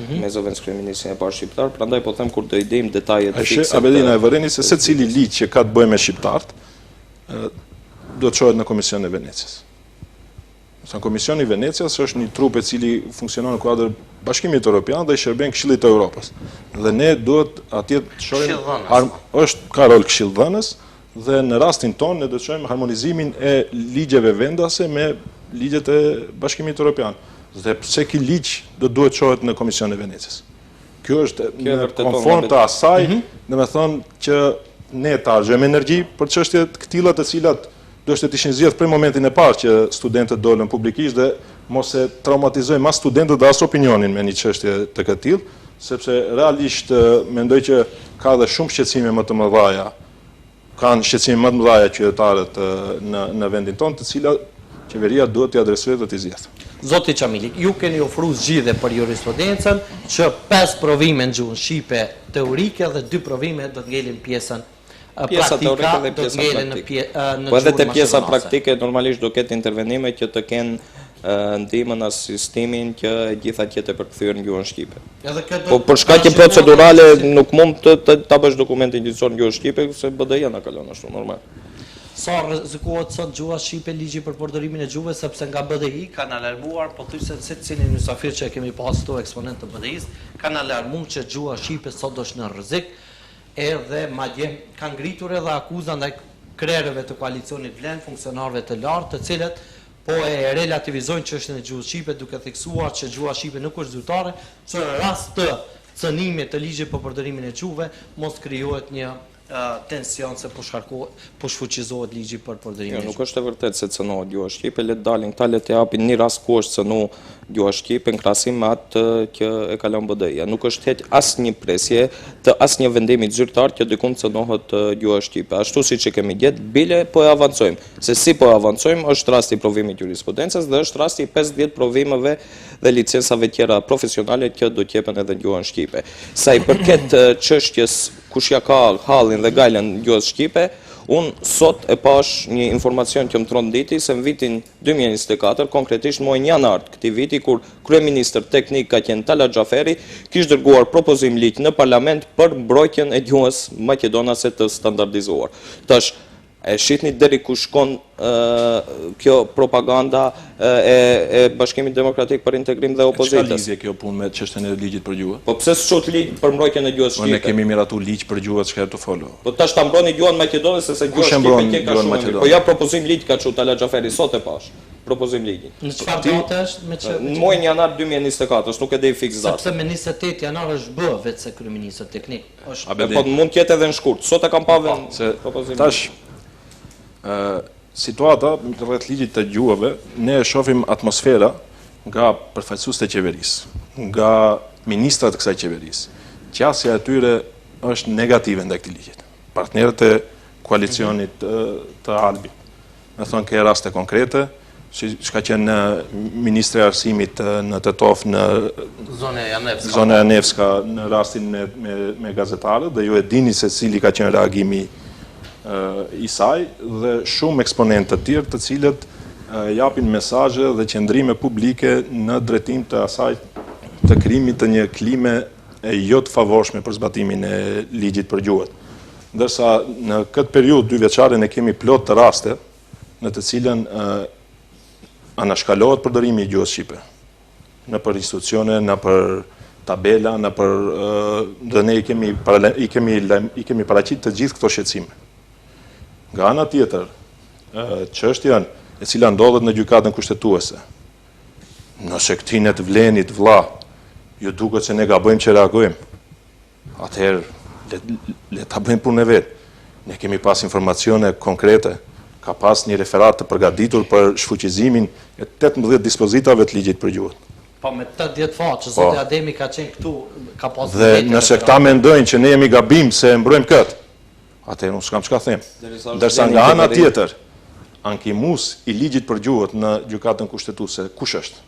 me zëvendës kryeministrin e parë shqiptar, prandaj po them kur do i dim detajet fikse. Abelina e vëreni se secili ligj që ka të bëjë me shqiptarët do të çohet në Komisionin e Venecias. Sa Komisioni i Venecias është një trup i cili funksionon në kuadër Bashkimit Evropian dhe i shërben Këshillit të Evropës. Dhe ne duhet atje të shohim ka rol këshilldhënës. Dhe në rastin tonë ne do të shohim harmonizimin e ligjeve vendase me ligjet e Bashkimit Evropian. Dhe pse ky ligj do duhet çohet në Komisionin e Venecias. Kjo është në konform të asaj, domethënë që ne të argjojmë energji për çështje të këtilla të cilat do të ishin zgjedhur prej momentin e parë që studentët dolën publikisht dhe mos e traumatizojmë as studentët dhe as opinionin me një çështje të këtij tillë, sepse realisht mendoj që ka dhe shumë shqetësime më të mëdha. Kanë shqetësime më të mëdha qytetarët në vendin tonë, të cilat qeveria duhet t'i adresojë dhe t'i zgjidhë. Zoti Çamili, ju keni ofruar zgjidhje për jurisprudencën që 5 provime në gjuhën shqipe teorike dhe 2 provime do të ngelin pjesën praktika, do të ngelin në gjuhën. Po edhe te pjesa praktike normalisht do ketë intervenime që të kenë ndihmën asistimin që gjitha tjetë e përkthyer në gjuhën shqipe. Po për shkaqe procedurale nuk mund ta bësh dokumentin ligjor në gjuhën shqipe se BDI-ja na kalon ashtu normal. Sa rrezikohet sot gjuha shqipe ligji për përdorimin e gjuhëve sepse nga BDI kanë alarmuar pothuajse secili mysafir që kemi pas këtu eksponent të BDI-s kanë alarmuar që gjuha shqipe sot është në rrezik, edhe madje kanë ngritur edhe akuza ndaj krerëve të koalicionit Vlen, funksionarëve të lartë, të cilët po e relativizojnë çështjen e gjuhës shqipe duke theksuar që gjuha shqipe nuk është zyrtare, që në rast të cënimit të ligjit për përdorimin e gjuhëve mos krijohet një tension se po shfuqizohet ligji për përdorimin e gjuhës. Nuk është e vërtetë se cënohet gjuha shqipe, le të dalin këta, le të japin një rast ku është cënu gjuha shqipe në krahasim me atë që e kalon BDI-ja. Nuk është heq asnjë presje të asnjë vendimi zyrtar që dikun cënohet gjuha shqipe. Ashtu siç e kemi gjetë, bile po e avancojmë. Se si po e avancojmë është rasti i provimit jurisprudencës dhe është rasti i 50 provimeve dhe licencave tjera profesionale që do të jepen edhe në gjuhën shqipe. Sa i përket çështjes kush ja ka hallin dhe gajlen gjuhës shqipe, unë sot e pash një informacion që më tronditi se në vitin 2024, konkretisht muajin janar të këtij viti, kur kryeministër teknik ka qenë Talat Xhaferi, kishte dërguar propozim ligj në parlament për mbrojtjen e gjuhës maqedonase të standardizuar. Tash e shihni deri ku shkon kjo propaganda e Bashkimit Demokratik për Integrim dhe Opozitës. Çka lidhje kjo punë me çështjen e ligjit për gjuhë? Po pse s'çot ligj për mbrojtjen e gjuhës shqipe? Ne kemi miratu ligj për gjuhët, çka të folë. Po tash ta mbroni gjuhën maqedonase se gjuha shqipe ka shumë. Po ja propozim ligj ka çu Talat Xhaferi sot e pash. propozim ligjin. Në çfarë date është me që? Në muajin janar 2024, nuk e di fiks datë. Sepse me 28 janar është bë vetë se kryeministër teknik. Është Po mund të jetë edhe në shkurt. Sot e kam pa vend Se propozim. tash situata rreth ligjit të gjuhëve, ne e shohim atmosfera nga përfaqësuesit e qeverisë, nga ministrat e kësaj qeverisë. Qasja e tyre është negative ndaj këtij ligjit. Partnerët e koalicionit të Albi. Me thonë ke raste konkrete, që ka qenë Ministri i Arsimit në Tetov në zona e Nevska në rastin me gazetarët, dhe ju e dini se cili ka qenë reagimi i saj, dhe shumë eksponentë të tjerë të cilët japin mesazhe dhe qendrime publike në drejtim të asaj të krijimit të një klime e jo të favorshme për zbatimin e ligjit për gjuhët. Ndërsa në këtë periudhë dyvjeçare ne kemi plot të raste në të cilën anashkalohet përdorimi i gjuhës shqipe në për institucione, në për tabela, në për dhe ne i kemi paraqit të gjithë këto shqetësime. Nga ana tjetër, çështja e cila ndodhet në gjykatën kushtetuese. Nëse këtinet vlenit vlla, ju duket se ne gabojmë që reagojmë. Atëherë le ta bëjmë punën e vet. Ne kemi pas informacione konkrete, ka pas një referat të përgatitur për shfuqizimin e 18 dispozitave të ligjit për gjuhët. Po me 80 faqe, zoti Ademi ka qenë këtu, ka pas Dhe nëse këta mendojnë që ne jemi gabim se e mbrojmë këtë, atëherë unë s'kam çka them. Ndërsa nga ana tjetër, ankimus i ligjit për gjuhët në gjykatën kushtetuese, kush është?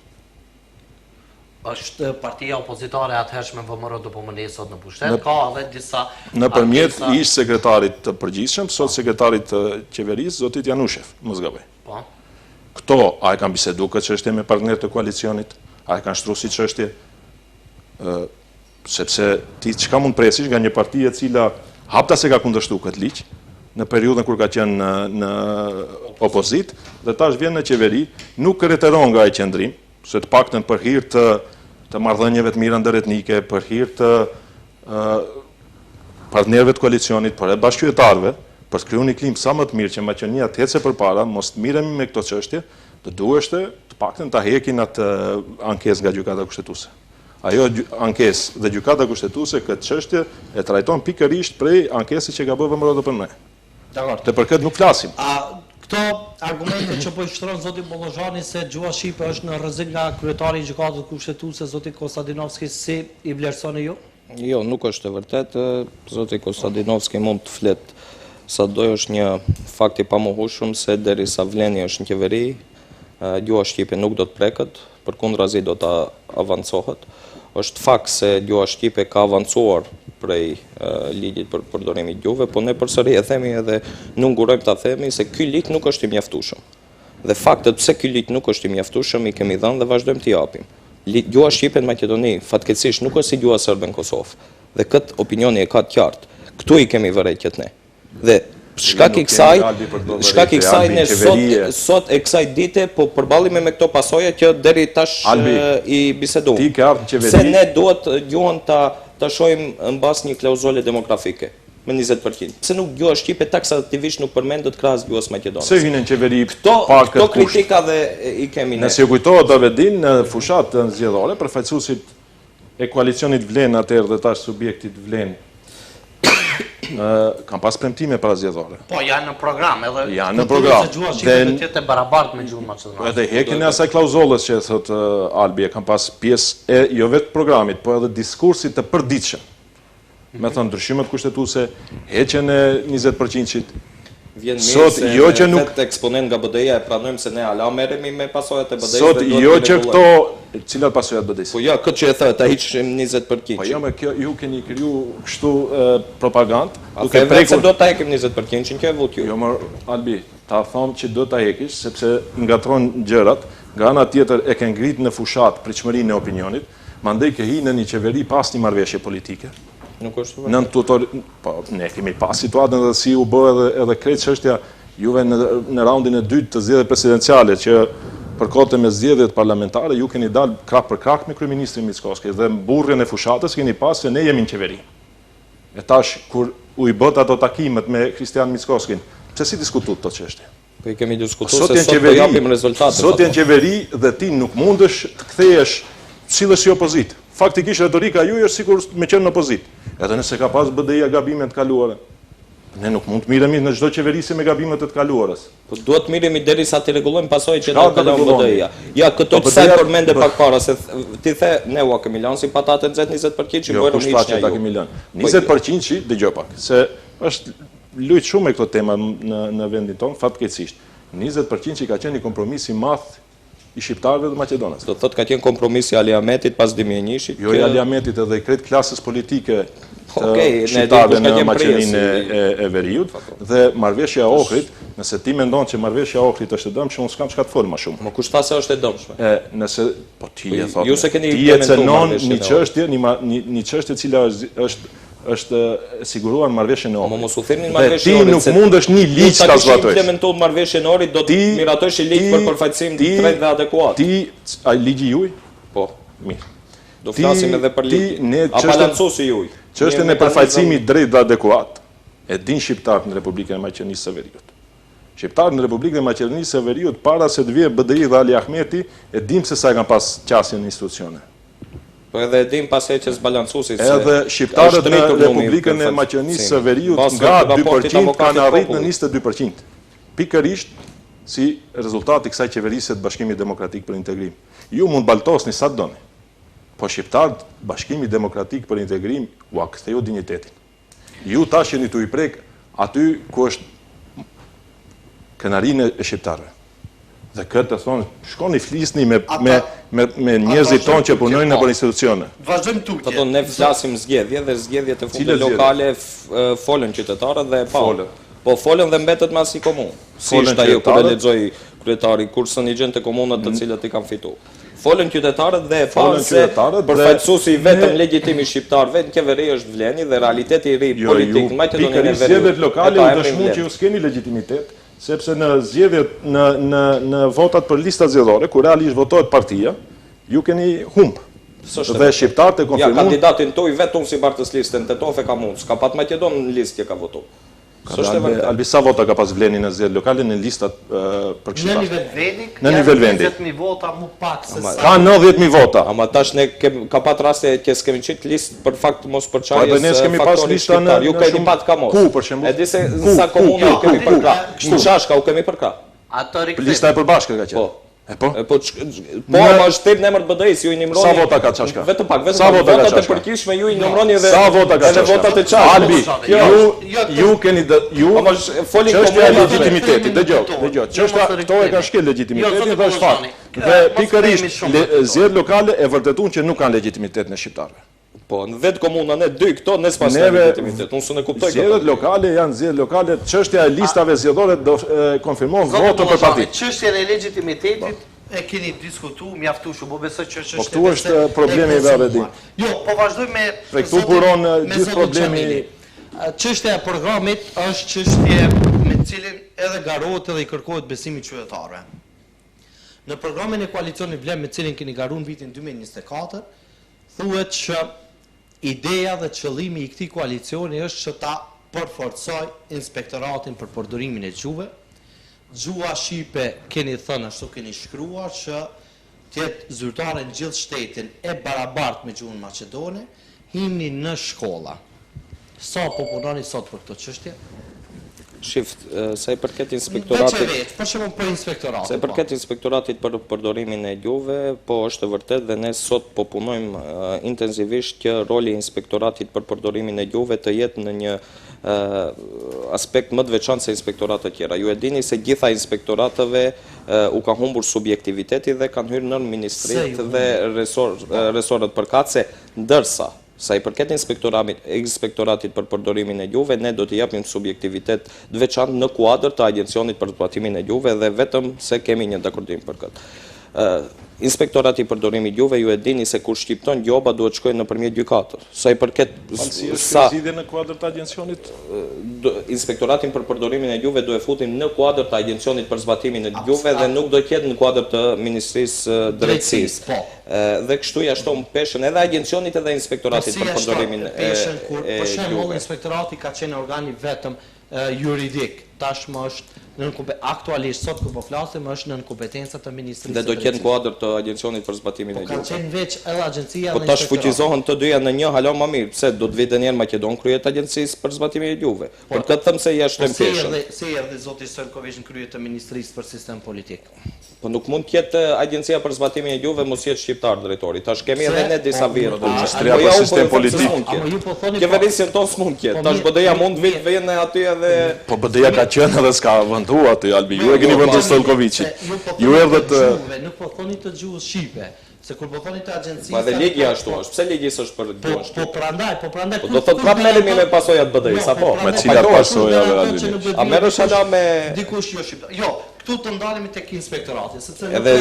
Është partia opozitare atëhershme VMR DPMN sot në pushtet, ka edhe disa nëpërmjet ish sekretarit të përgjithshëm, sot sekretarit të qeverisë, zotit Janushev, mos gaboj. Po. Këto a e kanë biseduar këtë çështje me partnerët e koalicionit, a e kanë shtruar si çështje, sepse ti çka mund presish nga një parti e cila hapta se ka kundërshtuar këtë ligj në periudhën kur ka qenë në opozit, dhe tash vjen në qeveri, nuk reteron nga ai qendrim, se të paktën për hir të marrëdhënieve të mira ndëretnike, për hir të partnerëve të koalicionit, për e bashkëqytetarëve, për të krijuar një klim sa më të mirë që Maqedonia të ecë përpara, mos të miremi me këto çështje, të duheshte të paktën ta hekin atë ankesë nga gjykata kushtetuese. Ajo ankesë dhe gjykata kushtetuese këtë çështje e trajton pikërisht prej ankesës që ka bërë VMR DPMN. Dakor. Dhe për këtë nuk flasim. Këto argumente që po i shtron zoti Bollozhani se gjuha shqipe është në rrezik nga kryetari i gjykatës kushtetuese zoti Konstantinovski, si i vlerësoni ju? Jo, nuk është e vërtetë. Zoti Konstantinovski mund të flet sado, është një fakt i pamohueshëm se derisa Vleni është në qeveri, gjuha shqipe nuk do të preket, përkundrazi do të avancohet. Është fakt se gjuha shqipe ka avancuar prej ligjit për përdorimin e gjuhëve, po ne përsëri e themi edhe nuk ngurojmë ta themi se ky ligj nuk është i mjaftueshëm. Dhe faktet pse ky ligj nuk është i mjaftueshëm i kemi dhënë dhe vazhdojmë t'i japim. Gjuha shqipe në Maqedoni fatkeqësisht nuk është si gjuha serbe në Kosovë. Dhe këtë opinioni e ka të qartë. Këtu i kemi vërejtjet ne. Dhe shkak i kësaj ne sot e kësaj dite po përballemi me këto pasoja që deri tash i biseduam. Ti ke ardhur në qeveri. Se ne duhet gjuhën ta shohim mbas një klauzule demografike me 20%. Pse nuk gjuha shqipe taksativisht nuk përmendet krahas gjuhës maqedone? Se hynë në qeveri Këto kritika dhe i kemi ne. Nëse ju kujtohet Davedin në fushat të zgjedhore, përfaqësuesit e koalicionit Vlen atëherë dhe tash subjektit Vlen kanë pas premtime para zgjedhore. Po janë në program edhe janë në program. Gjuha shqipe do të jetë e barabartë me gjuhën maqedonase. Edhe hekin e asaj klauzolës që thot Albi e kanë pas pjesë e jo vetë programit, po edhe diskursit të përditshëm. Me thënë ndryshimet kushtetuese, heqjen e 20%-shit. Vjen mirë Sot se jo që nuk eksponent nga BDI-ja e pranojmë se ne ala merremi me pasojat e BDI-s. Sot jo që këto, cilat pasojat BDI-s? Po ja, këtë që e thë, ta hiqim 20%. Po jo, me kjo ju keni kriju kështu propagandë, duke prekur se do ta hekim 20%, kjo e vot ju. Jo, më Albi, ta thonë që do ta hekish sepse ngatron gjërat, nga ana tjetër e ke ngrit në fushat pritshmërinë e opinionit, mandej ke hi në një qeveri pas një marrëveshje politike. Nuk është vërtet. Po ne kemi pas situatën edhe si u bë edhe krejt çështja juve në raundin e dytë të zgjedhjeve presidenciale që përkohte me zgjedhjet parlamentare ju keni dalë krah për krah me kryeministrin Mickoski dhe mburrjen e fushatës keni pas se ne jemi në qeveri. E tash kur u i bët ato takimet me Kristian Mickoskin, pse si diskutuat këto çështje? Po i kemi diskutuar se sot po japim rezultate. Sot janë qeveri dhe ti nuk mundesh të kthehesh sillesh si opozit. Faktikisht retorika juaj është sikur me qenë në opozit. Edhe nëse ka pas BDI-a gabime të kaluara. Ne nuk mund të miremi në çdo qeveri si me gabimet e të kaluarës. Po duhet të miremi derisa të rregullojmë pasojë që na kalon BDI-a. Ja, këto pse përmende pak para se ti the ne u kemi lanë si patatë nxehtë 20% që bëjmë hiç që ta kemi lënë. 20% që dëgjoj pak, se është lujt shumë me këto tema në vendin tonë, fatkeqësisht. 20% që ka qenë një kompromis i madh i shqiptarëve dhe Maqedonas. Do thotë ka qenë kompromisi i Aliametit pas Dimienishit. Jo i Aliametit edhe i krejt klasës politike shqiptarëve në Maqedoninë e Veriut dhe marrëveshja e Ohrit, nëse ti mendon që marrëveshja e Ohrit është e dëmshme, unë s'kam çka të fol më shumë. Mo kush tha se është e dëmshme? Nëse po ti e thotë. Ju se keni implementuar një çështje e cila është siguruar marrëveshjen e Ohrit. Mos u themi marrëveshjen e Ohrit. Ti nuk mundesh një ligj ta zbatoj. Ti implementon marrëveshjen e Ohrit, do të miratosh ligj për përfaqësim të drejtë dhe adekuat. Ti ai ligji juaj? Po, mirë. Do flasim edhe për ligj. A balancosi juaj? Çështën e përfaqësimit drejt dhe adekuat e din shqiptarët në Republikën e Maqedonisë së Veriut. Shqiptarët në Republikën e Maqedonisë së Veriut para se të vijë BDI dhe Ali Ahmeti e dim se sa e kanë pas qasjen në institucione. Po edhe e dim pas heqjes balancuesit se edhe shqiptarët në Republikën e Maqedonisë së Veriut nga 2% kanë arritur në 22%. Pikërisht si rezultat i kësaj qeverisë të Bashkimit Demokratik për Integrim. Ju mund baltosni sa doni. Po shqiptarët, Bashkimi Demokratik për Integrim u ktheu dinjitetin. Ju tash jeni tu i prek aty ku është kënaqërinë e shqiptarëve. Dhe këtë thonë, shkoni flisni me njerëzit tonë që punojnë në institucione. Vazhdojmë tutje. Do ne flasim zgjedhje dhe zgjedhjet e fundit lokale folën qytetarët dhe po folën dhe mbetet me asnjë komunë. Si ishte ajo kur e lexoi kryetari kursën i gjën të komunat të cilat i kanë fituar. Folën qytetarët dhe e panë se përfaqësuesi i vetëm legjitimi shqiptarëve në qeveri është Vleni dhe realiteti i ri politik në Maqedoninë e Veriut. Zgjedhjet lokale u dëshmuan që ju s'keni legjitimitet, sepse në zgjedhjet në votat për listat zgjedhore, kur realisht votohet partia, ju keni humb. Dhe shqiptarët e konfirmuan. Ja, kandidatin tuaj vetëm si bartës listën Tetofe ka mund, s'ka pat Maqedon në listë që ka votuar. Albi sa vota ka pas Vleni në zgjedhjet lokale në listat për këshillar. Në nivel vendi, në nivel vendi. 20.000 vota më pak se sa. Ka 90.000 vota. Ama tash ne ka pat raste që s'kemi qit listë për fakt mos përçarjes. Po ne s'kemi pas lista në ju keni pat kamos. Ku për shembull? E di se sa komuna u kemi përkra. Kështu Shashka u kemi përkra. Ato rikthej. Lista e përbashkët ka qenë. Po. Po ma është tip në emër të BDI-s, ju i nimroni. Sa vota ka Çashka? Vetëm pak, votat e përgjithshme ju i nimroni dhe sa vota ka edhe votat e Çashkës. Albi, ju keni ju folin çështja e legitimitetit. Dëgjoj. Çështja këto e kanë shkel legitimitetin dhe është fakt. Dhe pikërisht zgjedhjet lokale e vërtetuan që nuk kanë legitimitet në shqiptarëve. Po, në vetë komuna ne dy këto ne s'pas legitimitet. Unë s'e kuptoj këtë. Zgjedhjet lokale janë zgjedhje lokale, çështja e listave zgjedhore do konfirmon votën për parti. Çështjen e legitimitetit e keni diskutuar mjaftuar, po besoj që është. Po këtu është problemi i Vevedin. Jo, po vazhdoj me këtu buron gjithë problemi. Çështja e programit është çështje me të cilin edhe garohet edhe i kërkohet besimi qytetarëve. Në programin e koalicionit Vlen me të cilin keni garuar në vitin 2024, thuhet që ideja dhe qëllimi i këtij koalicioni është që ta përforcoj inspektoratin për përdorimin e gjuhëve. Gjuha shqipe keni thënë ashtu keni shkruar që të jetë zyrtare në gjithë shtetin e barabartë me gjuhën maqedone, himni në shkolla. Sa po punoni sot për këtë çështje? Shift, sa i përket inspektoratit. Për shembull për inspektoratin. Sa i përket inspektoratit për përdorimin e gjuhëve, po është e vërtetë dhe ne sot po punojmë intensivisht që roli i inspektoratit për përdorimin e gjuhëve të jetë në një aspekt më të veçantë se inspektoratet tjera. Ju e dini se gjitha inspektorateve u ka humbur subjektiviteti dhe kanë hyrë nën ministrit dhe resorët përkatëse, ndërsa sa i përket inspektoratit për përdorimin e gjuhëve, ne do t'i japim subjektivitet të veçantë në kuadër të agjencionit për zbatimin e gjuhëve dhe vetëm se kemi një dakordim për këtë. Inspektorati për përdorimin e gjuhëve ju e dini se kur shqipton gjoba duhet shkojnë nëpërmjet gjykatës. Sa i përket zgjidhje në kuadër të agjencionit, inspektoratin për përdorimin e gjuhëve do e futim në kuadër të agjencionit për zbatimin e gjuhëve dhe nuk do të jetë në kuadër të Ministrisë Drejtësisë. Dhe kështu ja shton peshën edhe agjencionit edhe inspektoratit për përdorimin e gjuhëve. Për shembull, inspektorati ka qenë organi vetëm juridik, tashmë është aktualisht sot ku po flasim është nën kompetencat të Ministrisë. Dhe do të ketë në kuadër të Agjencionit për zbatimin e Po kanë gjuhës. qenë veç edhe agjencia Po tash fuqizohen të dyja në një, hala më mirë. Pse do të vitë një Maqedon kryet agjencisë për zbatimin e gjuhëve? Për këtë them se ja shtojmë peshën. Se erdhi zoti Stojković në krye të Ministrisë për Sistem Politik. Po nuk mund të ketë agjencia për zbatimin e gjuhëve mos jetë shqiptar drejtori. Tash kemi edhe ne disa vjet. Ministria për Sistem Politik. Qeverisjen tonë s'mund ketë. Tash BD-ja mund vit vjen aty edhe Po BD-ja ka qenë edhe s'ka vendu aty Albi. Ju e keni vendu Stojkovićin. Ju erdhët nuk po thoni të gjuhës shqipe. Se kur po thoni të agjencisë. Ma dhe ligji ashtu është. Pse ligji s'është për gjuhën shqipe? Po prandaj. Po do thotë prapë merremi me pasojat BD-s apo? Me cilat pasojave Albi? A merresh hala me dikush jo shqiptar. Jo, këtu të ndalemi tek inspektorati, sepse edhe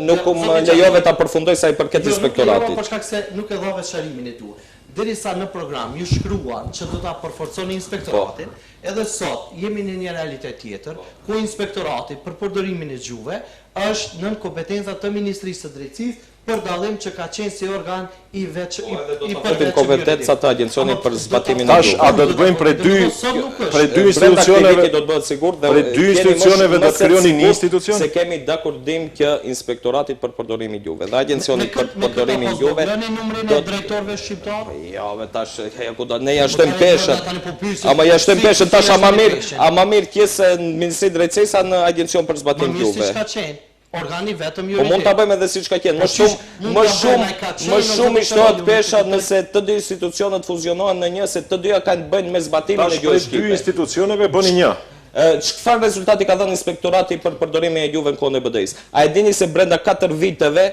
nuk lejove ta përfundoj sa i përket inspektoratit. Për shkak se nuk e dhove shërimin e duhur. Derisa në program ju shkruan që do ta përforconi inspektoratin, edhe sot jemi në një realitet tjetër ku inspektorati për përdorimin e gjuhëve është nën kompetencat të Ministrisë së Drejtësisë për dallim që ka qenë si organ i veç i përveçëm kompetencat të Agjencionit për zbatimin e Tash a do të bëjmë prej dy institucioneve do të bëhet sigurt dhe prej dy institucioneve do të krijoni një institucion? Se kemi dakordim që Inspektoratit për përdorimin e gjuhëve dhe Agjencionit për përdorimin e gjuhëve bëni numrin e drejtorëve shqiptar. Jo, me tash ne ja shtojmë peshën. Ama ja shtojmë peshën tash ama mirë kjesë në Ministri Drejtësisë sa në Agjencion për zbatimin e gjuhëve. Ka qenë organi vetëm Po mund ta bëjmë edhe siç ka qenë. Më shumë i shtohet pesha nëse të dy institucionet fuzionohen në një, se të dyja kanë të bëjnë me zbatimin e gjuhës Tash dy shqipe. institucioneve bëni një. Çfarë rezultati ka dhënë Inspektorati për përdorimin e gjuhëve në kohën e BD-s? A e dini se brenda 4 viteve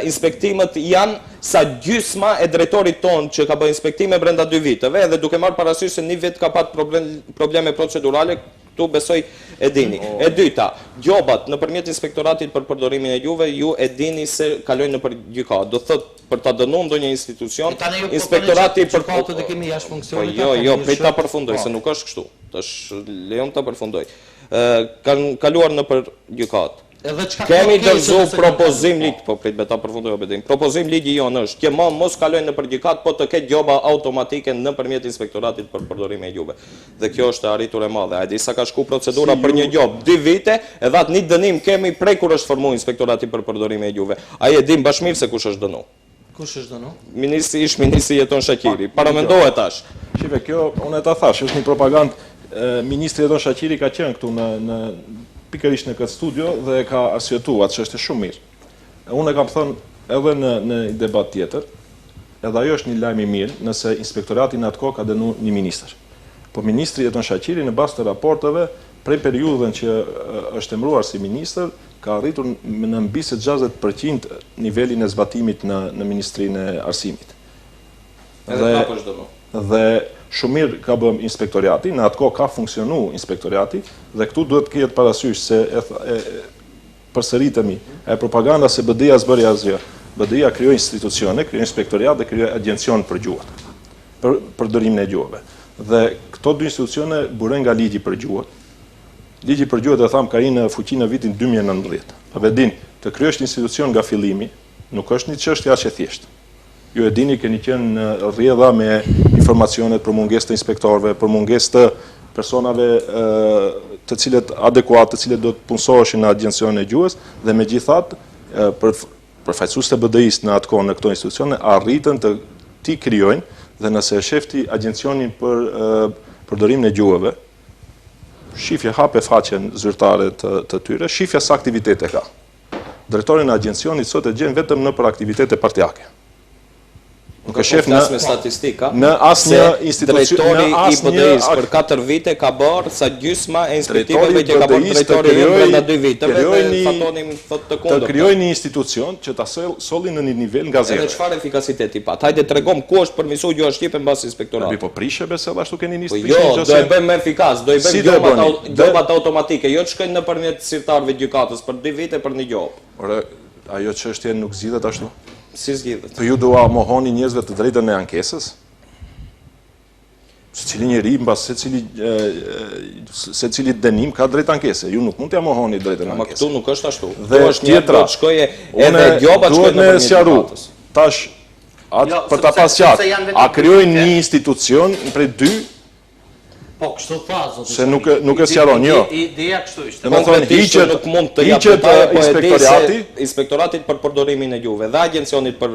inspektimet janë sa gjysma e drejtorit tonë që ka bërë inspektime brenda 2 viteve, edhe duke marrë parasysh se një vit ka pat probleme procedurale, këtu besoj e dini. E dyta, gjobat nëpërmjet Inspektoratit për përdorimin e gjuhëve ju e dini se kalojnë nëpër gjykatë. Do thotë për ta dënuar ndonjë institucion, Inspektorati për gjykatët e kemi jashtë funksionit. Po jo, prit ta përfundoj se nuk është kështu. Tash lejon ta përfundoj. Kanë kaluar nëpër gjykatë. Kemi dërzu propozim ligj, po prit me ta përfundoj obedin. Propozim ligji jon është që mos kalojnë nëpër gjykat, po të ketë gjoba automatike nëpërmjet Inspektoratit për përdorimin e gjuhëve. Dhe kjo është e arritur e madhe. A di sa ka shku procedura për një gjobë 2 vite, edhe atë një dënim kemi prej kur është formuar Inspektorati për përdorimin e gjuhëve. Ai e dim bashkëmirë se kush është dënuar. Kush është dënuar? Ministri Jeton Shaqiri. Paramendohet tash. Shive, kjo unë e ta thash, është një propagandë. Ministri Jeton Shaqiri ka qenë këtu në pikërisht në këtë studio dhe ka arsyetuar që është shumë mirë. Unë e kam thënë edhe në debat tjetër, edhe ajo është një lajm i mirë nëse inspektorati në atë kohë ka dënuar një ministër. Po ministri Jeton Shaqiri në bazë të raporteve prej periudhën që është emëruar si ministër ka arritur në mbi 60% nivelin e zbatimit në Ministrinë e Arsimit. Dhe shumë mirë ka bëm inspektoriati, në atë kohë ka funksionu inspektoriati, dhe këtu duhet të ketë parasysh se përsëritemi, e propaganda se BD-ja s'bëri asgjë. BD-ja krijoi institucione, krijoi inspektoriat dhe krijoi agjencion për gjuhët, për përdorimin e gjuhëve. Dhe këto dy institucione burojnë nga ligji për gjuhët. Ligji për gjuhët, e tham, ka rinë në fuqi në vitin 2019. Abedin, të krijosh institucion nga fillimi, nuk është një çështje aq e thjeshtë. Ju e dini, keni qenë në rrjedha me informacionet për mungesë të inspektorëve, për mungesë të personave të cilët adekuat, të cilët do të punësoheshin në agjencionin e gjuhës, dhe megjithatë përfaqësuesit e BDI-s në atë kohë në këto institucione arritën të ti krijojnë, dhe nëse e shefti agjencionin për përdorimin e gjuhëve, shifje hape faqen zyrtare të tyre, shifja sa aktivitete ka. Drejtori i agjencionit sot e gjen vetëm në për aktivitete partijake. Nuk e shef në statistika në asnjë institucion, drejtori i BDI-s për 4 vite ka bërë sa gjysma e inspektiveve që ka bërë drejtori brenda 2 viteve dhe fatonim thotë të kundërta. Të krijojë një institucion që ta solli në një nivel nga zero. Edhe çfarë efikasiteti pat? Hajde tregom ku është përmirësuar gjuha shqipe mbas inspektoratit. Po prishe besë ashtu keni nisë. Jo, do e bëjmë më efikas, do i bëjmë gjobat automatike, jo të shkojnë nëpërmjet zyrtarëve gjykatës për 2 vite për një gjobë. Ore, ajo çështje nuk zgjidhet ashtu. Si zgjidhet? Po ju dua mohoni njerëzve të drejtën e ankesës? Secili njeri mbas secili dënim ka drejtë ankese. Ju nuk mund t'ja mohoni drejtën e ankesës. Ma këtu nuk është ashtu. Dhe tjetra, do të shkoje edhe gjoba shkojnë në gjykatës. Tash për ta pas qartë, a krijojnë një institucion prej 2 Po, kështu tha, zoti. Se nuk e sqaron, jo. Ideja kështu ishte. Do të thonë Konkretisht nuk mund të jap hiqet detaje, po e di inspektorati. se inspektoratit për përdorimin e gjuhëve dhe agencionit për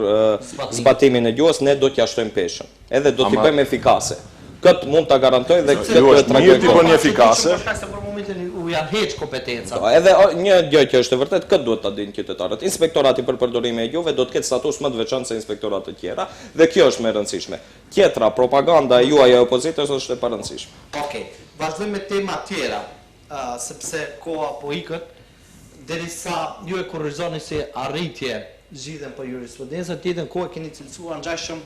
zbatimin e gjuhës ne do t'ja shtojmë peshën. Edhe do t'i bëjmë efikase. Këtë mund ta garantoj dhe këtë Ju është mirë t'i trajtoj. bëni efikase. Për shkak se për momentin u janë heq kompetenca. Edhe një gjë që është e vërtet, këtë duhet ta dinë qytetarët. Inspektorati për përdorimin e gjuhëve do të ketë status më të veçantë se inspektorat të tjera dhe kjo është më e rëndësishme. Tjetra, propaganda juaj e opozitës është e parëndësishme. Okej, vazhdojmë me tema tjera, sepse koha po ikët, derisa ju e kurrizoni se arritje zgjidhen për jurisprudencën, tjetër kohë keni cilësuar ngjashëm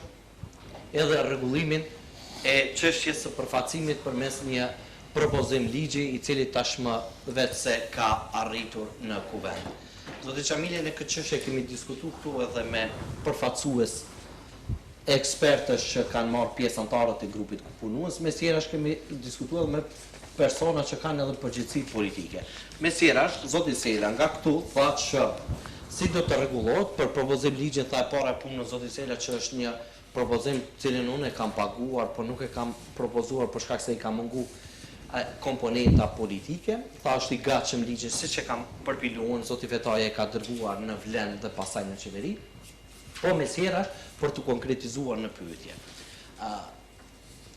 edhe rregullimin e çështjes së përfacimit përmes një propozim ligji i cili tashmë vetë se ka arritur në kuvend. Zoti Çamili, në këtë çështje kemi diskutuar këtu edhe me përfaqësues ekspertësh që kanë marrë pjesë anëtarët e grupit punues, mes tjerash kemi diskutuar me persona që kanë edhe përgjegjësi politike. Mes tjerash, zoti Sela nga këtu tha që si do të rregullohet për propozim ligjin, tha e para punë në zoti Sela që është një propozim cilin unë e kam paguar, por nuk e kam propozuar për shkak se i kam mungu komponenta politike, tha është i gatshëm ligji siç e kam përpiluar, zoti Vetaje e ka dërguar në Vlend dhe pasaj në qeveri, po mes tjerash për të konkretizuar në pyetje.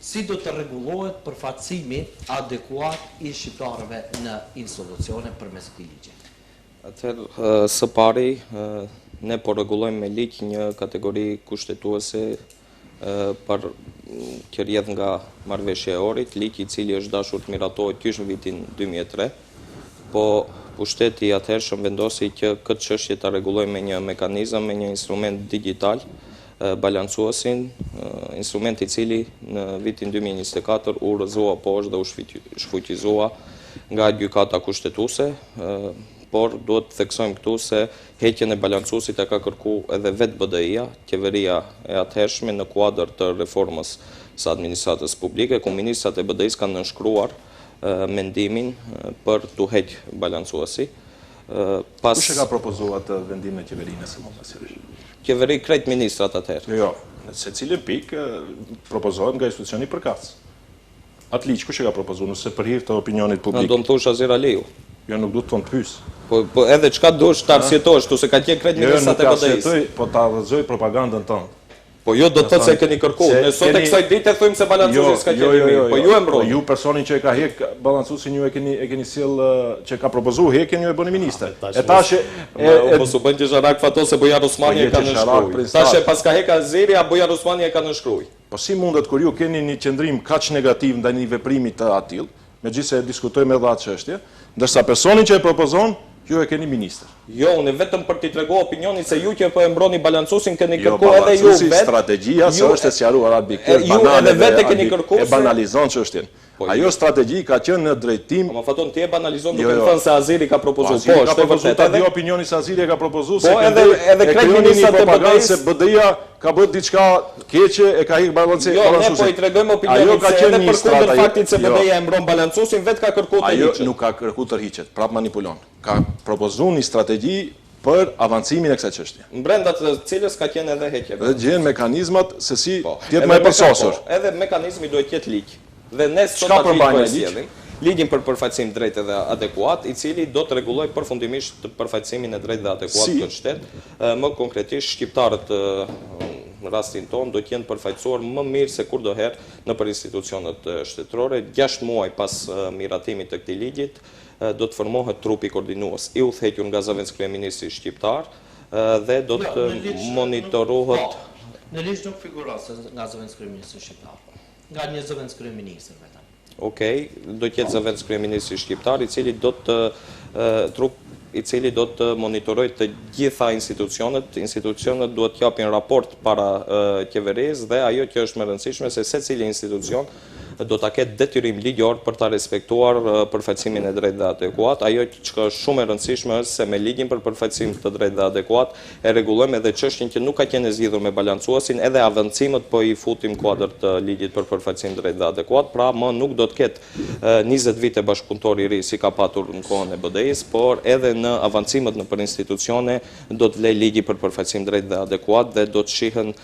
Si do të rregullohet përfaqësimi adekuat i shqiptarëve në institucione përmes këtij ligji? Atëherë, së pari, ne po rregullojmë me ligj një kategori kushtetuese për që rrjedh nga marrëveshja e orit, ligj i cili është dashur të miratohet kyç në vitin 2003, po pushteti i atëhershëm vendosi që këtë çështje ta rregullojmë me një mekanizëm, me një instrument digjital, balancuesin, instrument i cili në vitin 2024 u rrëzua poshtë dhe u shfuqizua nga gjykata kushtetuese, por duhet të theksojmë këtu se heqjen e balancuesit e ka kërku edhe vetë BDI-ja, qeveria e atëhershme në kuadër të reformës së administratës publike, ku ministrat e BDI-s kanë nënshkruar mendimin për të heqë balancuesi. Kush e ka propozuar atë vendimin e qeverisë më pasurish? Qeveri krejt ministrat atëherë. Jo, në secilin pikë propozohet nga institucioni i përkatës. Atë ligj kush e ka propozuar nëse për hir të opinionit publik? Do më thush Azir Aliu. Jo, nuk du të thonë pyes. Po edhe çka dush të arsjetosh, tu se ka qenë krejt ministrat e BDI-s. Po ta rrëzoj propagandën tonë. Po jo do të thotë se keni kërkuar. Ne sot e kësaj dite thojmë se balancuesi s'ka qenë mirë, po ju e mbrojnë. Ju personin që e ka hek balancuesin ju e keni sill që ka propozuar hekjen ju e bëni ministër. E tash mos u bën që Zharak Fatos se Bujar Osmani e ka nënshkruar. Tash pas ka hek Azeri, Bujar Osmani e ka nënshkruar. Po si mundet kur ju keni një qendrim kaq negativ ndaj një veprimi të atill, megjithëse diskutojmë edhe atë çështje, ndërsa personin që e propozon ju e keni ministër. Jo, unë vetëm për t'i treguar opinionin se ju që po e mbroni balancuesin keni kërkuar edhe ju vetë. Strategjia se është e sqaruar atë bikë. Ju edhe vetë keni kërkuar. E banalizon çështjen. Ajo strategji ka qenë në drejtim. Po më faton ti e banalizon duke thënë se Azeri ka propozuar. Po, është e vërtetë. Atë opinioni se Azeri e ka propozuar se edhe krejt ministrat e BDI-s se BDI-ja ka bërë diçka keqe, e ka hik balancë. Jo, ne po i tregojmë opinionin se edhe përkundër faktit se BDI-ja e mbron balancuesin, vetë ka kërkuar të hiqet. Ajo nuk ka kërkuar të hiqet, prap manipulon. Ka propozuar një strategji për avancimin e kësaj çështje. Brenda të cilës ka qenë edhe heqje. Dhe gjen mekanizmat se si të jetë më e përsosur. Edhe mekanizmi duhet të jetë ligj. Dhe ne sot aty po e sjellim ligjin për përfaqësim drejt dhe adekuat, i cili do të rregullojë përfundimisht përfaqësimin e drejtë dhe adekuat të shtet. Më konkretisht shqiptarët në rastin tonë do të jenë përfaqësuar më mirë se kurdoherë nëpër institucionet shtetërore. 6 muaj pas miratimit të këtij ligjit do të formohet trupi koordinues i udhëhequr nga zëvendës kryeministri shqiptar dhe do të monitorohet. Në ligj nuk figuron se nga zëvendës kryeministri shqiptar. Nga një zëvendës kryeministër vetëm. Okej, do të jetë zëvendës kryeministri shqiptar i cili do të monitorojë të gjitha institucionet. Institucionet duhet të japin raport para qeverisë dhe ajo që është më e rëndësishme se secili institucion do ta ketë detyrim ligjor për ta respektuar përfaqësimin e drejtë dhe adekuat. Ajo që është shumë e rëndësishme është se me ligjin për përfaqësim të drejtë dhe adekuat e rregullojmë edhe çështjen që nuk ka qenë zgjidhur me balancuesin, edhe avancimet po i futim kuadër të ligjit për përfaqësim të drejtë dhe adekuat, pra më nuk do të ketë 20 vite bashkëpunëtor i ri si ka patur në kohën e BDI-s, por edhe në avancimet nëpër institucione do të vlej ligji për përfaqësim drejtë dhe adekuat dhe do të shihen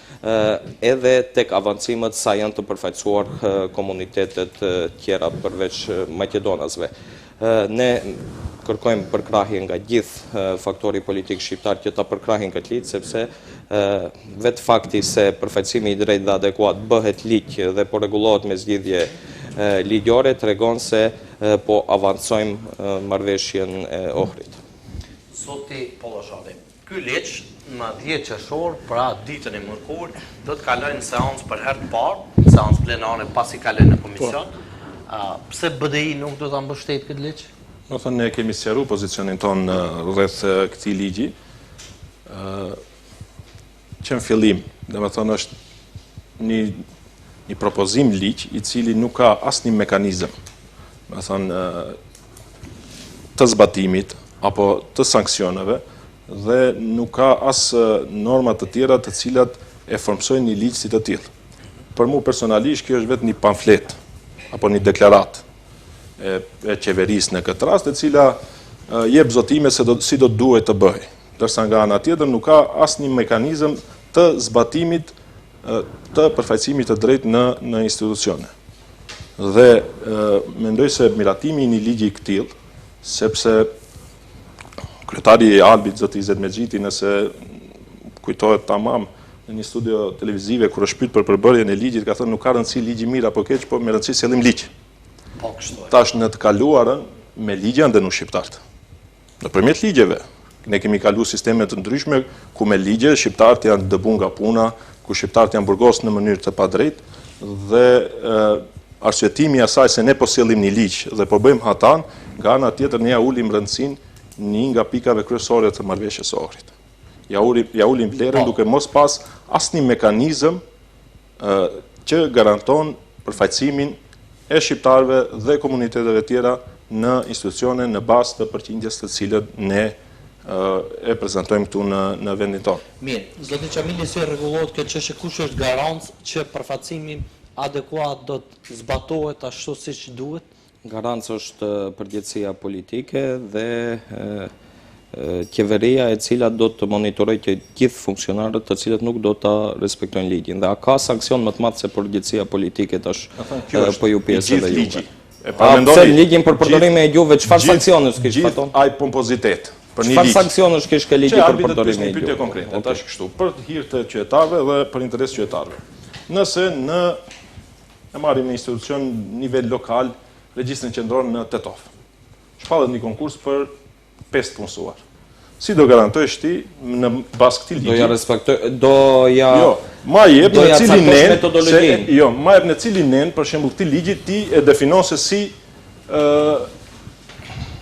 edhe tek avancimet sa janë të përfaqësuar komunitetet komunitetet tjera përveç Maqedonasve. Ne kërkojmë përkrahje nga gjithë faktori politik shqiptar që ta përkrahin këtë ligj, sepse vetë fakti se përfaqësimi i drejtë dhe adekuat bëhet ligj dhe po rregullohet me zgjidhje ligjore tregon se po avancojmë marrëveshjen e Ohrit. Zoti Pollashari, ky ligj në 10 qershor, pra ditën e mërkur, do të kalojë në seancë për herë të parë, seancë plenare pasi kalojë në komision. Pse BDI nuk do ta mbështet këtë ligj? Do thënë ne kemi sqaruar pozicionin ton rreth këtij ligji. Që në fillim, domethënë është një propozim ligj i cili nuk ka asnjë mekanizëm, domethënë të zbatimit apo të sanksioneve dhe nuk ka as norma të tjera të cilat e formsojnë një ligj si të tillë. Për mua personalisht kjo është vetëm një pamflet apo një deklaratë e qeverisë në këtë rast, e cila jep zotime se si do duhet të bëhej. Ndërsa nga ana tjetër nuk ka asnjë mekanizëm të zbatimit të përfaqësimit të drejtë në institucione. Dhe mendoj se miratimi i një ligji i këtill, sepse kryetari i Albit, zoti Izet Mexhiti, nëse kujtohet tamam në një studio televizive kur është pyet për përbërjen e ligjit, ka thënë nuk ka rëndësi ligji mirë apo keq, po me rëndësi sjellim ligj. Tash në të kaluarën me ligje janë dënuar shqiptarët. Nëpërmjet ligjeve, ne kemi kaluar sisteme të ndryshme ku me ligje shqiptarët janë dëbuar nga puna, ku shqiptarët janë burgosur në mënyrë të padrejtë dhe arsyetimi i asaj se ne po sjellim një ligj dhe po bëjmë hatan, nga ana tjetër ne ja ulim rëndësinë një nga pikave kryesore të marrëveshjes së Ohrit. Ja ulim vlerën duke mos pas asnjë mekanizëm që garanton përfaqësimin e shqiptarëve dhe komuniteteve tjera në institucione në bazë të përqindjes të cilët ne e prezantojmë këtu në vendin tonë. Mirë, zoti Çamili, si rregullohet kjo çështje, kush është garant që përfaqësimi adekuat do të zbatohet ashtu siç duhet? Garancë është përgjegjësia politike dhe qeveria e cila do të monitorojë që gjithë funksionarët të cilët nuk do ta respektojnë ligjin. Dhe a ka sankcion më të madh se përgjegjësia politike tash po ju pjesë edhe juve? Pse ligjin për përdorimin e juve, çfarë sankcionesh kish paton? Ai pompozitet për një ligj. Çfarë sankcionesh kish ka ligji për përdorimin e juve? Pyetje konkrete, tash kështu, për hir të qytetarëve dhe për interes të qytetarëve. Nëse e marrim në institucion nivel lokal, regjistrin qendror në Tetov. Shpallet një konkurs për 5 punësuar. Si do garantojsh ti në bazë këtij ligji? Do ja respektoj, ma jep në cilin nen, ma jep në cilin nen, për shembull këtij ligji ti e definon se si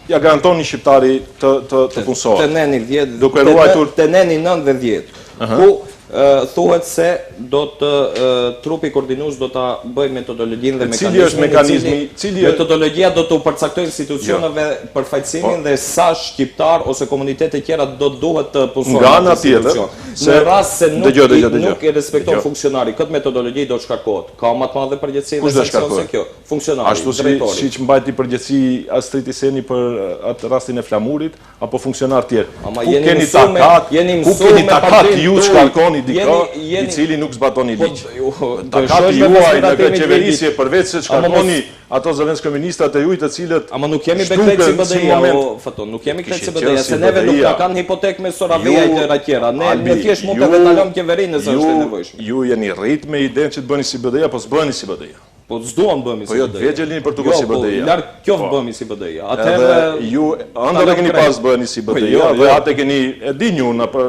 ja garanton një shqiptari të punësohet. Te neni 10, duke ruajtur te neni 9 dhe 10. Ku thuhet se do të trupi koordinues do ta bëj metodologjinë dhe mekanizmin. Cili është mekanizmi? Metodologjia do të përcaktojë institucioneve përfaqësimin dhe sa shqiptar ose komunitete tjera do duhet të punësojnë. Nga ana tjetër, në rast se nuk e respekton funksionari këtë metodologji do të shkarkohet. Ka më të madhe përgjegjësi dhe sankcion se kjo. Funksionari, drejtori. Ashtu siç mbajti përgjegjësi Astrid Iseni për atë rastin e flamurit apo funksionar tjetër. Ku keni takat ju shkarkoni dikë i cili nuk zbaton një ligj. Takati juaj në këtë qeverisje përveç se shkarkoni ato zëvendës komunistat e juaj të cilët ama nuk kemi beklet si BDI-ja o Faton, nuk kemi këtë si BDI-ja, se neve nuk ka kanë hipotekë me Soravia i tjera tjera. Ne thjesht mund të vendalojmë qeverinë nëse është e nevojshme. Ju jeni rrit me idenë që të bëni si BDI-ja, po s'bëni si BDI-ja. Po s'duam bëmi si BDI-ja. Po jo të vëgjelini për të bërë si BDI-ja. Larg qoftë bëmi si BDI-ja. Atëherë ju ëndër e keni pas bëni si BDI-ja dhe atë keni e di një në për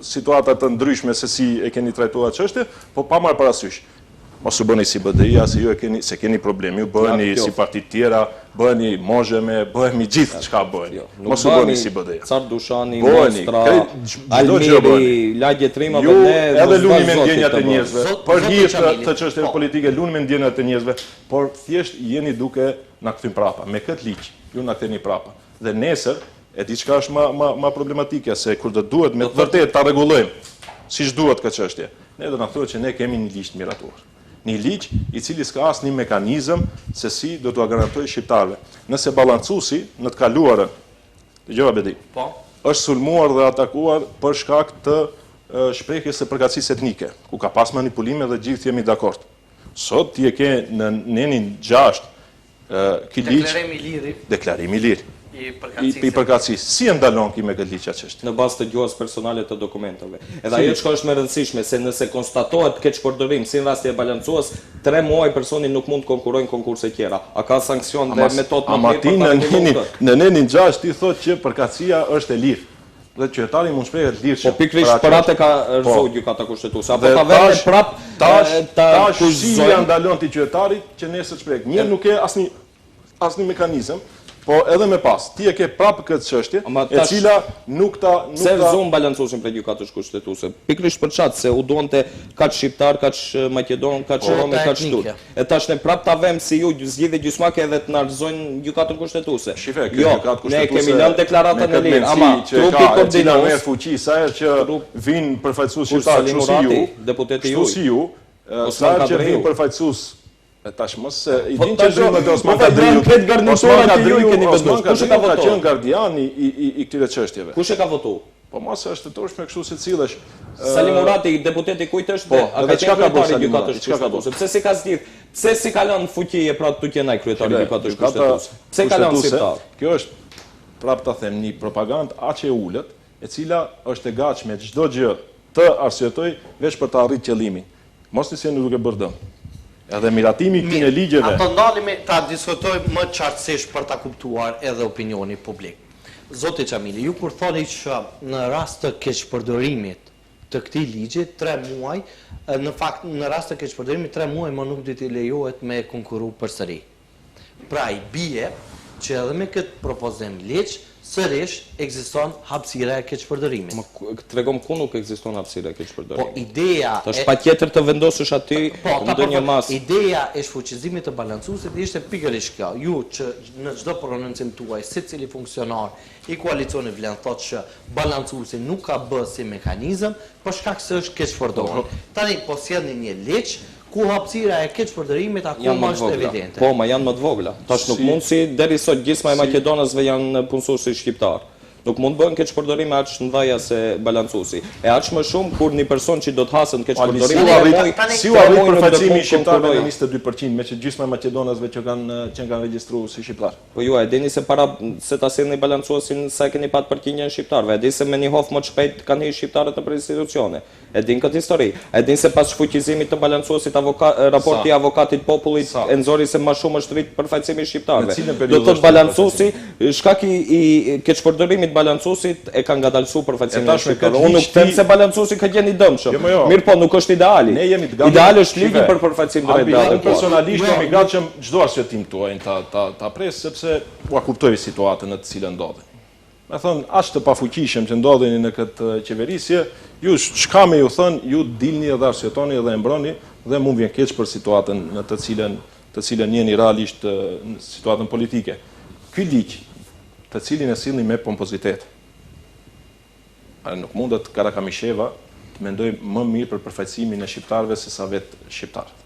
situata të ndryshme se si e keni trajtuar çështje, po pa marrë parasysh. Mos u bëni si BDI-ja, se keni problemi, ju bëheni si partit tjera, bëheni mozheme, bëhemi gjithë çka bëheni. Mos u bëni si BDI-ja. Car Dushani, Mostra, Almiri, lagje trimave ne. Edhe luni me ndjenjat e njerëzve. Për hir të çështjeve politike, luni me ndjenjat e njerëzve, por thjesht jeni duke na kthyer prapa. Me këtë ligj, ju na ktheni prapa. Dhe nesër e diçka është më problematike se kur do duhet me vërtet ta rregullojmë siç duhet këtë çështje. Ne do na thuhet që ne kemi një ligj të miratuar. Një ligj i cili s'ka asnjë mekanizëm se si do t'u garantojë shqiptarëve. Nëse balancuesi në të kaluarën, dëgjova Bedi, është sulmuar dhe atakuar për shkak të shprehjes së përkatësisë etnike, ku ka pas manipulime dhe gjithë jemi dakord. Sot ti e ke në nenin 6 ky ligj deklarimi i lirë i përkatësisë. Si e ndalon ki me këtë ligj atë çështje? Në bazë të gjuhës personale të dokumentave. Edhe ajo çka është më e rëndësishme se nëse konstatohet keqpërdorim si në rasti e balancues, 3 muaj personi nuk mund të konkurrojnë konkurse tjera. A ka sankcion dhe metodë më të mirë? Në nenin 6 ti thotë që përkatësia është e lirë. Dhe qytetari mund shprehet lirshëm. Po pikërisht për atë ka rrezoll gjykata kushtetuese. Apo ta vënë prap tash si ja ndalon ti qytetarit që nesër shpreh. Një nuk e asnjë mekanizëm, po edhe me pas, ti e ke prapë këtë çështje, e cila nuk ta se zon balancuesin për gjykatës kushtetuese. Pikërisht për çat se u donte kaç shqiptar, kaç maqedon, kaç romë, kaç turk. E tash ne prap ta vëm si ju zgjidhje gjysmake edhe të narzojnë gjykatën kushtetuese. Shife, kjo gjykatë kushtetuese. Ne kemi lënë deklaratën e lirë, ama trupi koordinos me fuqi sa herë që vin përfaqësues shqiptar, kështu si ju, deputeti ju. Kështu si ju, sa herë që vin përfaqësues tash mos i din që zonë të Osman Kadriu këtë garnitura që ju i keni vendosur. Kush e ka votuar? Ka qenë gardiani i këtyre çështjeve. Kush e ka votuar? Po mos është të turshme kështu si cillesh. Sali Murati, deputeti kujt është? Po, edhe çka ka bërë gjykatës kushtetuese? Pse si ka zgjidh? Pse si ka lënë fuqi e pra tu qenaj kryetari i gjykatës kushtetuese? Pse ka lënë shqiptar? Kjo është prap ta them një propagandë aq e ulët, e cila është e gatshme çdo gjë të arsyetoj veç për të arritur qëllimin. Mos nisë duke bërë dëm. Edhe miratimi i këtyre ligjeve. Ato ndalemi ta diskutojmë më qartësisht për ta kuptuar edhe opinioni publik. Zoti Çamili, ju kur thoni që në rast të keqpërdorimit të këtij ligji 3 muaj, në fakt në rast të keqpërdorimit 3 muaj më nuk do t'i lejohet me konkuru përsëri. Pra i bie që edhe me këtë propozim ligj sërish ekziston hapësira e keqpërdorimit. Tregom ku nuk ekziston hapësira e keqpërdorimit. Po ideja është patjetër të vendosësh aty ndonjë mas. Ideja e shfuqizimit të balancuesit ishte pikërisht kjo. Ju që në çdo prononcim tuaj secili funksionar i koalicionit vlen thotë që balancuesi nuk ka bë si mekanizëm për shkak se është keqpërdorur. Tani po sjellni një ligj ku hapësira e keqpërdorimit akoma është evidente. Po, ma janë më të vogla. Tash nuk mund si deri sot gjysma e maqedonësve janë punësuesi shqiptar. Nuk mund bën keqpërdorime aq të mëdha se balancuesi. E aq më shumë kur një person që do të hasën keqpërdorim. Si u arrit përfaqësimi i shqiptarëve në 22% me që gjysma e maqedonësve që kanë regjistruar si shqiptar. Po ju e dini se para se ta sillni balancuesin sa keni pat përqindjen e shqiptarëve. E dini se me një hof më të shpejt kanë hyrë shqiptarët në institucione. E din këtë histori. E din se pas shfuqizimit të balancuesit raporti i avokatit popullit e nxori se më shumë është rrit përfaqësimi i shqiptarëve. Do të thotë balancuesi, shkak i keqpërdorimit balancuesit e ka ngadalsuar përfaqësimin e shqiptarëve. Unë nuk them se balancuesi ka gjeni dëmshëm. Mirë po, nuk është ideali. Ideali është ligji për përfaqësim drejtë. Personalisht jam i gatshëm çdo arsyetim tuaj ta pres sepse ua kuptoj situatën në të cilën ndodhen. Me thënë, aq të pafuqishëm që ndodheni në këtë qeverisje, ju shka me ju thënë, ju dilni edhe arsyetoni edhe embroni dhe mund vjen keq për situatën në të cilën jeni realisht në situatën politike. Ky ligj, të cilin e sillni me pompozitet. Nuk mundet Karakamisheva të mendoj më mirë për përfaqësimin e shqiptarëve se sa vetë shqiptarët.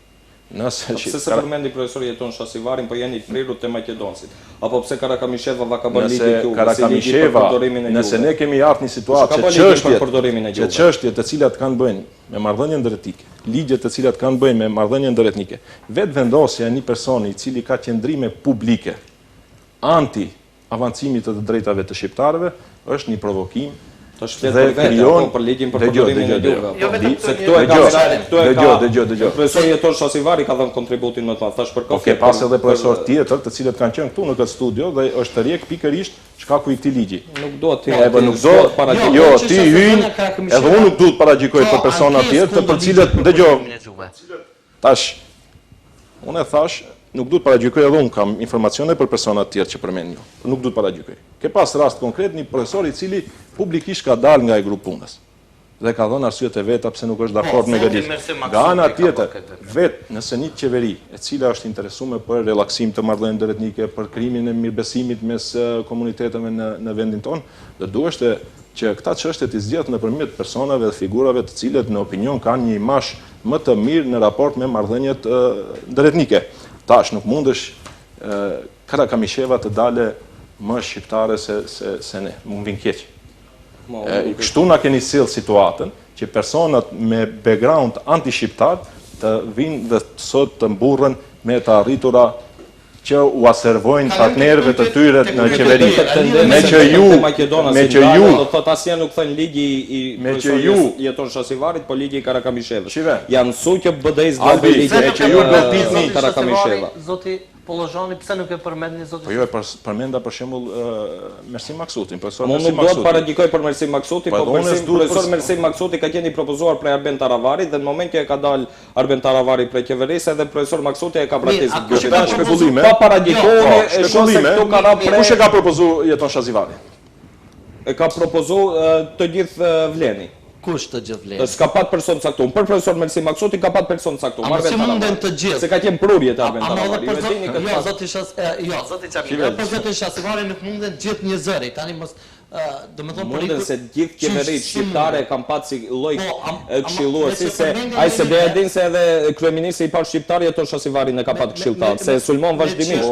Pse se përmendi profesori Jeton Shasivarin, po jeni të prirur te maqedonësit. Apo pse Karakamisheva ka bërë ligj këtu, Karakamisheva, nëse ne kemi ardhur në situatë që çështjet të cilat kanë bënë me marrëdhënie ndërretnike, ligjet të cilat kanë bënë me marrëdhënie ndërretnike, vetë vendosja e një personi i cili ka qendrime publike anti avancimit të drejtave të shqiptarëve është një provokim. Tash flet për ligjin për përdorimin e gjuhëve. Se këtu e ka dëgjoj. Profesori Jeton Shasivari ka dhënë kontributin më të madh. Tash për kohë pas edhe profesor tjetër, të cilët kanë qenë këtu në këtë studio dhe është të rjek pikërisht shkaku i këtij ligji. Nuk do të jo, ti hyn, edhe unë nuk duhet paragjykoj për persona të tjerë, për cilët dëgjoj. Tash unë e thash, nuk duhet paragjykoj edhe unë kam informacione për persona të tjerë që përmend ju. Nuk duhet paragjykoj. Ke pas rast konkret një profesor i cili publikisht ka dalë nga ai grup punës dhe ka dhënë arsyet e veta pse nuk është dakord me këtë ligj. Nga ana tjetër, vetë nëse një qeveri e cila është interesuar për relaksim të marrëdhënieve ndërretnike, për krimin e mirëbesimit mes komuniteteve në vendin tonë, do duhet që këta çështje të zgjedh nëpërmjet personave dhe figurave të cilët në opinion kanë një imazh më të mirë në raport me marrëdhëniet ndërretnike. Tash nuk mundesh Karakamisheva të dale më shqiptare se ne, mund vin keq. Kështu na keni sill situatën që personat me background anti-shqiptar të vinë dhe sot të mburren me të arritura që u aservojnë partnerëve të tyre në qeveri. Me që ju do thot asnjë nuk thënë ligji i profesorit Jeton Shasivarit, po ligji i Karakamishevës. Janë su që BDI zgjodhi ligjin që ju goditni Karakamisheva. Zoti Pollozhani, pse nuk e përmendni zoti? Po jo e përmenda për shembull Mersim Maksutin, profesor Unë Mersim nuk do të Maksuti. paradikoj për Mersim Maksuti, po profesor Mersim Maksuti ka qenë i propozuar prej Arben Taravarit dhe në moment që e ka dalë Arben Taravari prej qeverisë edhe profesor Maksuti e ka praktikuar. Kush e ka shpekullime? Pa paradikoni, e shoh se këtu ka rap Kush e ka propozuar Jeton Shazivari? e ka propozuar të gjithë Vleni. Kush të gjithë vlerë? S'ka pat person caktuar. Për profesor Mersim Maksuti ka pat person caktuar. Si munden të gjithë? Se ka qenë prurje të Arben Ama edhe Taravari. për Ju e dini këtë fakt. zoti Çabi. Për zotin Shasivari nuk munden gjithë një zëri. Tani mos Munden se gjithë qeveritë shqiptare kanë pat si lloj këshilluesi se ai se be din se edhe kryeministri i parë shqiptar Jeton Shasivari ne ka pat këshilltar se sulmon vazhdimisht.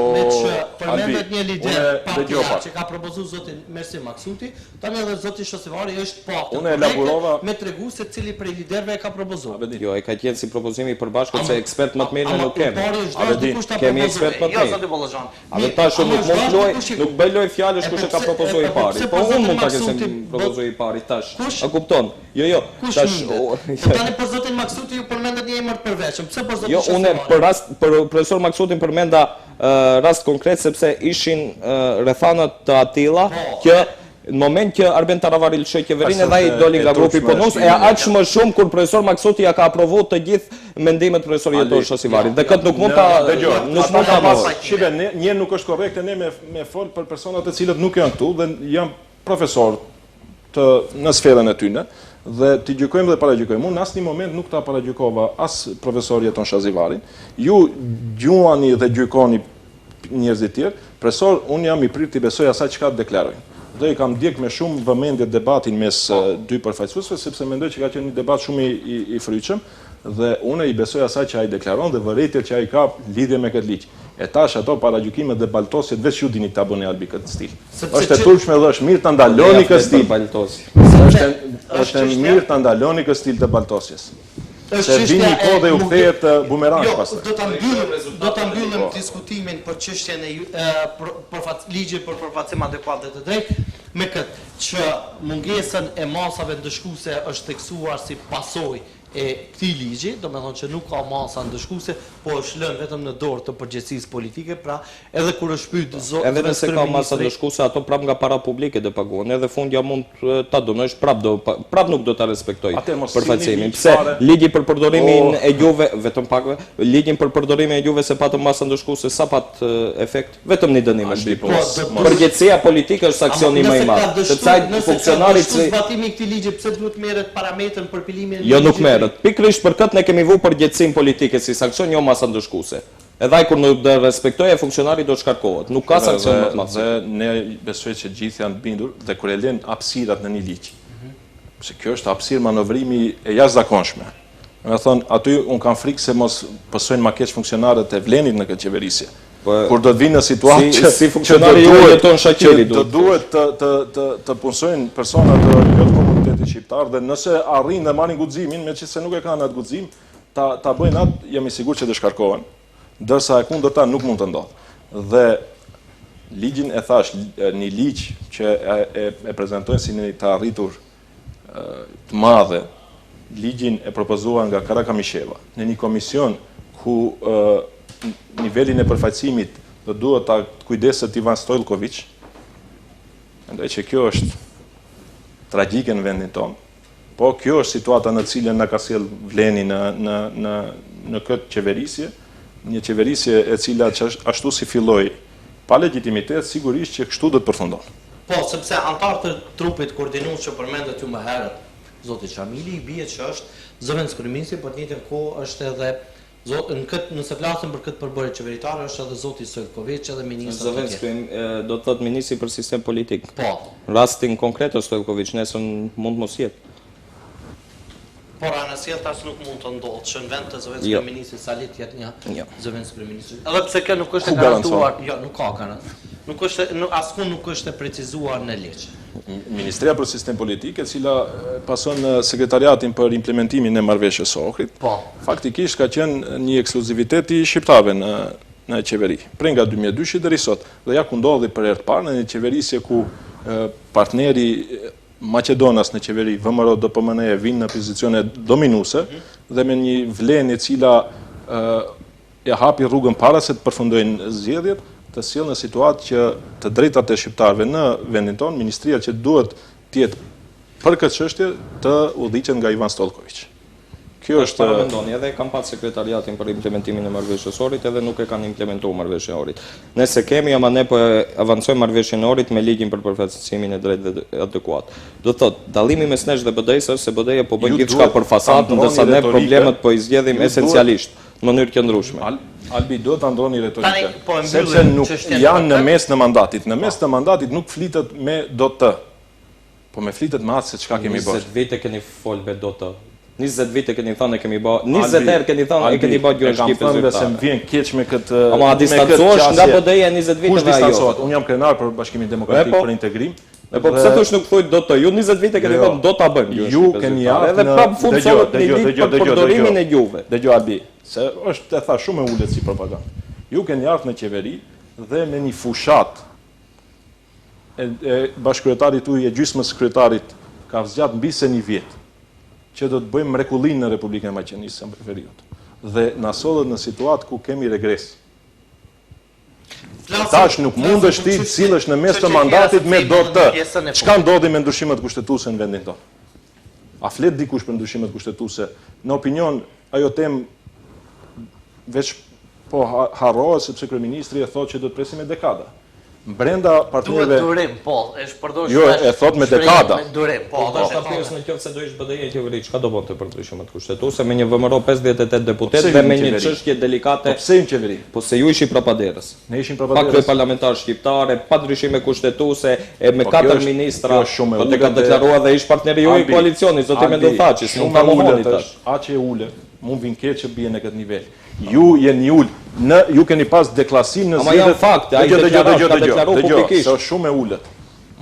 Përmendet një lider partia që ka propozuar zotin Mersim Maksuti, tani edhe zoti Shasivari është po. Unë elaborova me tregu se cili prej liderëve e ka propozuar. Jo, e ka qenë si propozimi i përbashkët se ekspert më të mirë ne nuk kemi. Kemi Kemi ekspert më të mirë. zoti Pollozhan. A tash nuk mund të luaj, nuk bëj loj fjalësh kush e ka propozuar i pari. Po unë mund ta kem propozuar i pari tash. A kupton? Jo. Tash Tani për zotin Maksuti ju përmendet një emër të përveçëm. Pse për zotin Jo, unë për rast për profesor Maksutin përmenda rast konkret sepse ishin rrethanat të Atilla që në moment që Arben Taravari lëshoi qeverinë edhe ai doli nga grupi punës, e aq më shumë kur profesor Maksuti ja ka aprovuar të gjithë mendimet e profesorit Jeton Shasivarit. Dhe këtë nuk mund ta marrë. Shive, një nuk është korrekte ne me fol për persona të cilët nuk janë këtu dhe janë profesor në sferën e tyre dhe t'i gjykojmë dhe paragjykojmë. Unë në asnjë moment nuk ta paragjykova as profesor Jeton Shazivarin. Ju gjuani dhe gjykoni njerëzit tjerë. Profesor, unë jam i prirë t'i besoj asaj çka deklarojnë. Dhe i kam ndjek me shumë vëmendje debatin mes dy përfaqësuesve sepse mendoj që ka qenë një debat shumë i fryqëm dhe unë i besoj asaj që ai deklaron dhe vërejtjet që ai ka lidhje me këtë ligj. E tash ato paragjykimet dhe baltosjet veç ju dini ta bëni Albi këtë stil. Është e turpshme dhe është mirë ta ndaloni këtë stil. Është mirë ta ndaloni këtë stil të baltosjes. Se vini kohë dhe u kthehet bumerang pastaj. Do ta mbyllim diskutimin për çështjen e ligjit për përfaqësim adekuat dhe të drejtë me këtë që mungesën e masave ndëshkuese është theksuar si pasojë e këtij ligji, domethënë që nuk ka masa ndëshkuese, po është lënë vetëm në dorë të përgjegjësisë politike, pra edhe kur është pyet zoti edhe nëse ka masa ndëshkuese, ato prap nga para publike do paguhen, edhe fundja mund ta dënojsh prap nuk do ta respektoj përfaqësimin. Pse ligji për përdorimin e gjuhëve vetëm pakve, ligjin për përdorimin e gjuhëve se patëm masa ndëshkuese sa pat efekt, vetëm një dënim është bërë. Përgjegjësia politike është aksioni më i madh. Sepse ai funksionari që zbatimi i këtij ligji pse duhet merret parametrën për pilimin jo nuk merret. Pikërisht për këtë ne kemi vu përgjegjësim politike si sankcion jo masa ndëshkuese. Edhe ai kur nuk do respektojë funksionari do shkarkohet. Nuk ka sankcion më të madh. Dhe ne besoj që gjithë janë bindur dhe kur e lën hapësirat në një ligj. Se kjo është hapësirë manovrimi e jashtëzakonshme. Do të thonë aty un kam frikë se mos pësojnë më keq funksionarët e Vlenit në këtë qeverisje. Kur do të vinë në situatë që si funksionari ju Jeton Shaqiri duhet të punojnë persona të komunitetit shqiptar dhe nëse arrin dhe marrin guximin, meqenëse nuk e kanë atë guxim, ta bëjnë atë, jam i sigurt që do shkarkohen. Ndërsa e kundërta nuk mund të ndodhë. Dhe ligjin e thash, një ligj që e prezantojnë si një të arritur të madhe, ligjin e propozuar nga Karakamisheva në një komision ku nivelin e përfaqësimit do duhet ta kujdeset Ivan Stojlković. Mendoj që kjo është tragjike në vendin tonë. Po kjo është situata në cilën na ka sjell Vleni në këtë qeverisje, një qeverisje e cila ashtu si filloi pa legitimitet, sigurisht që kështu do të përfundon. Po, sepse antar të trupit koordinues që përmendet ju më herët, zoti Çamili i bie që është zëvendës kryeministri, por në të njëjtën kohë është edhe nëse flasim për këtë përbërje qeveritare është edhe zoti Stojlković edhe ministri. Zëvendës do të thotë ministri për sistem politik. Po. Rastin konkret është Stojlković, nesër mund mos jetë. Por anësjell tash nuk mund të ndodhë që në vend të zëvendës kryeministrit Salit jetë një zëvendës kryeministri. Edhe pse kjo nuk është e garantuar, jo, nuk ka garantë. Askund nuk është e precizuar në ligj. Ministria për Sistem Politike, cila pason sekretariatin për implementimin e marrëveshjes së Ohrit, faktikisht ka qenë një ekskluzivitet i shqiptarëve në qeveri, prej nga 2002 deri sot. Dhe ja ku ndodhi për herë të parë në një qeverisje ku partneri Macedonas në qeveri, VMRO DPMN vinë në pozicione dominuese dhe me një vlenë e cila e hapi rrugën para se të përfundojnë zgjedhjet, të sjellë në situatë që të drejtat e shqiptarëve në vendin tonë, ministria që duhet të jetë për këtë çështje të udhëhiqet nga Ivan Stolković. Kjo është paramendoni, edhe kam pas sekretariatin për implementimin e marrëveshjes Ohrit edhe nuk e kanë implementuar marrëveshjen e Ohrit. Nëse kemi ama ne po avancojmë marrëveshjen e Ohrit me ligjin për përfaqësimin e drejtë dhe adekuat. Do thotë, dallimi mes nesh dhe BD-s është se BD-ja po bën gjithçka për fasadë, ndërsa ne problemet po i zgjedhim esencialisht në mënyrë qëndrueshme. Albi, do të ndroni retorikën, sepse nuk janë në mes në mandatit. Në mes të mandatit nuk flitet me do të, po me flitet me atë se çka kemi bërë. 20 vite keni folë me do të. 20 vite keni thënë e kemi bërë, 20 herë keni thënë e keni bërë gjë shqipe zyrtare. Se më vjen keq me këtë. Ama a distancohesh nga BD-ja 20 vite nga ajo? Unë jam krenar për Bashkimin Demokratik për Integrim. Po pse thosh nuk thuaj do të? Ju 20 vite keni thënë do ta bëjmë gjë. Ju keni ardhur edhe prapë funksionet në ligj për përdorimin e gjuhëve. Dëgjoj Albi, se është e tha shumë e ulët si propagandë. Ju keni ardhur në qeveri dhe me një fushat e bashkëkryetarit tuaj e gjysmës kryetarit ka zgjat mbi se një vit që do të bëjmë mrekullinë në Republikën e Maqedonisë së Veriut. Dhe na sollet në situatë ku kemi regres. Tash nuk mundesh ti të sillesh në mes të mandatit me do të. Çka ndodhi me ndryshimet kushtetuese në vendin tonë? A flet dikush për ndryshimet kushtetuese? Në opinion, ajo temë veç po harrohet sepse kryeministri e thotë që do të presim me dekada. Brenda partnerëve durim, po, është përdor. Jo, e thot me dekada. Me durim, po, Do të pyes në qoftë se do ish BD-ja qeveri, çka do bënte për ndryshimet kushtetuese me një VMRO 58 deputet dhe me një çështje delikate. Po pse im qeveri? Po se ju ishi prapaderës. Ne ishim Pa prapaderës. kryeparlamentar shqiptare, pa ndryshime kushtetuese, e me 4 ministra. shumë e Po te ka ulët deklaruar dhe ish partneri juaj i koalicionit, zoti Mendothaçi, nuk ka mohoni tash. Aq e ulët, mund vin keq që bie në këtë nivel. Ju jeni ul, ju keni pas deklasim në Ama janë fakte, ai deklaruar publikisht. Se është shumë e ulët.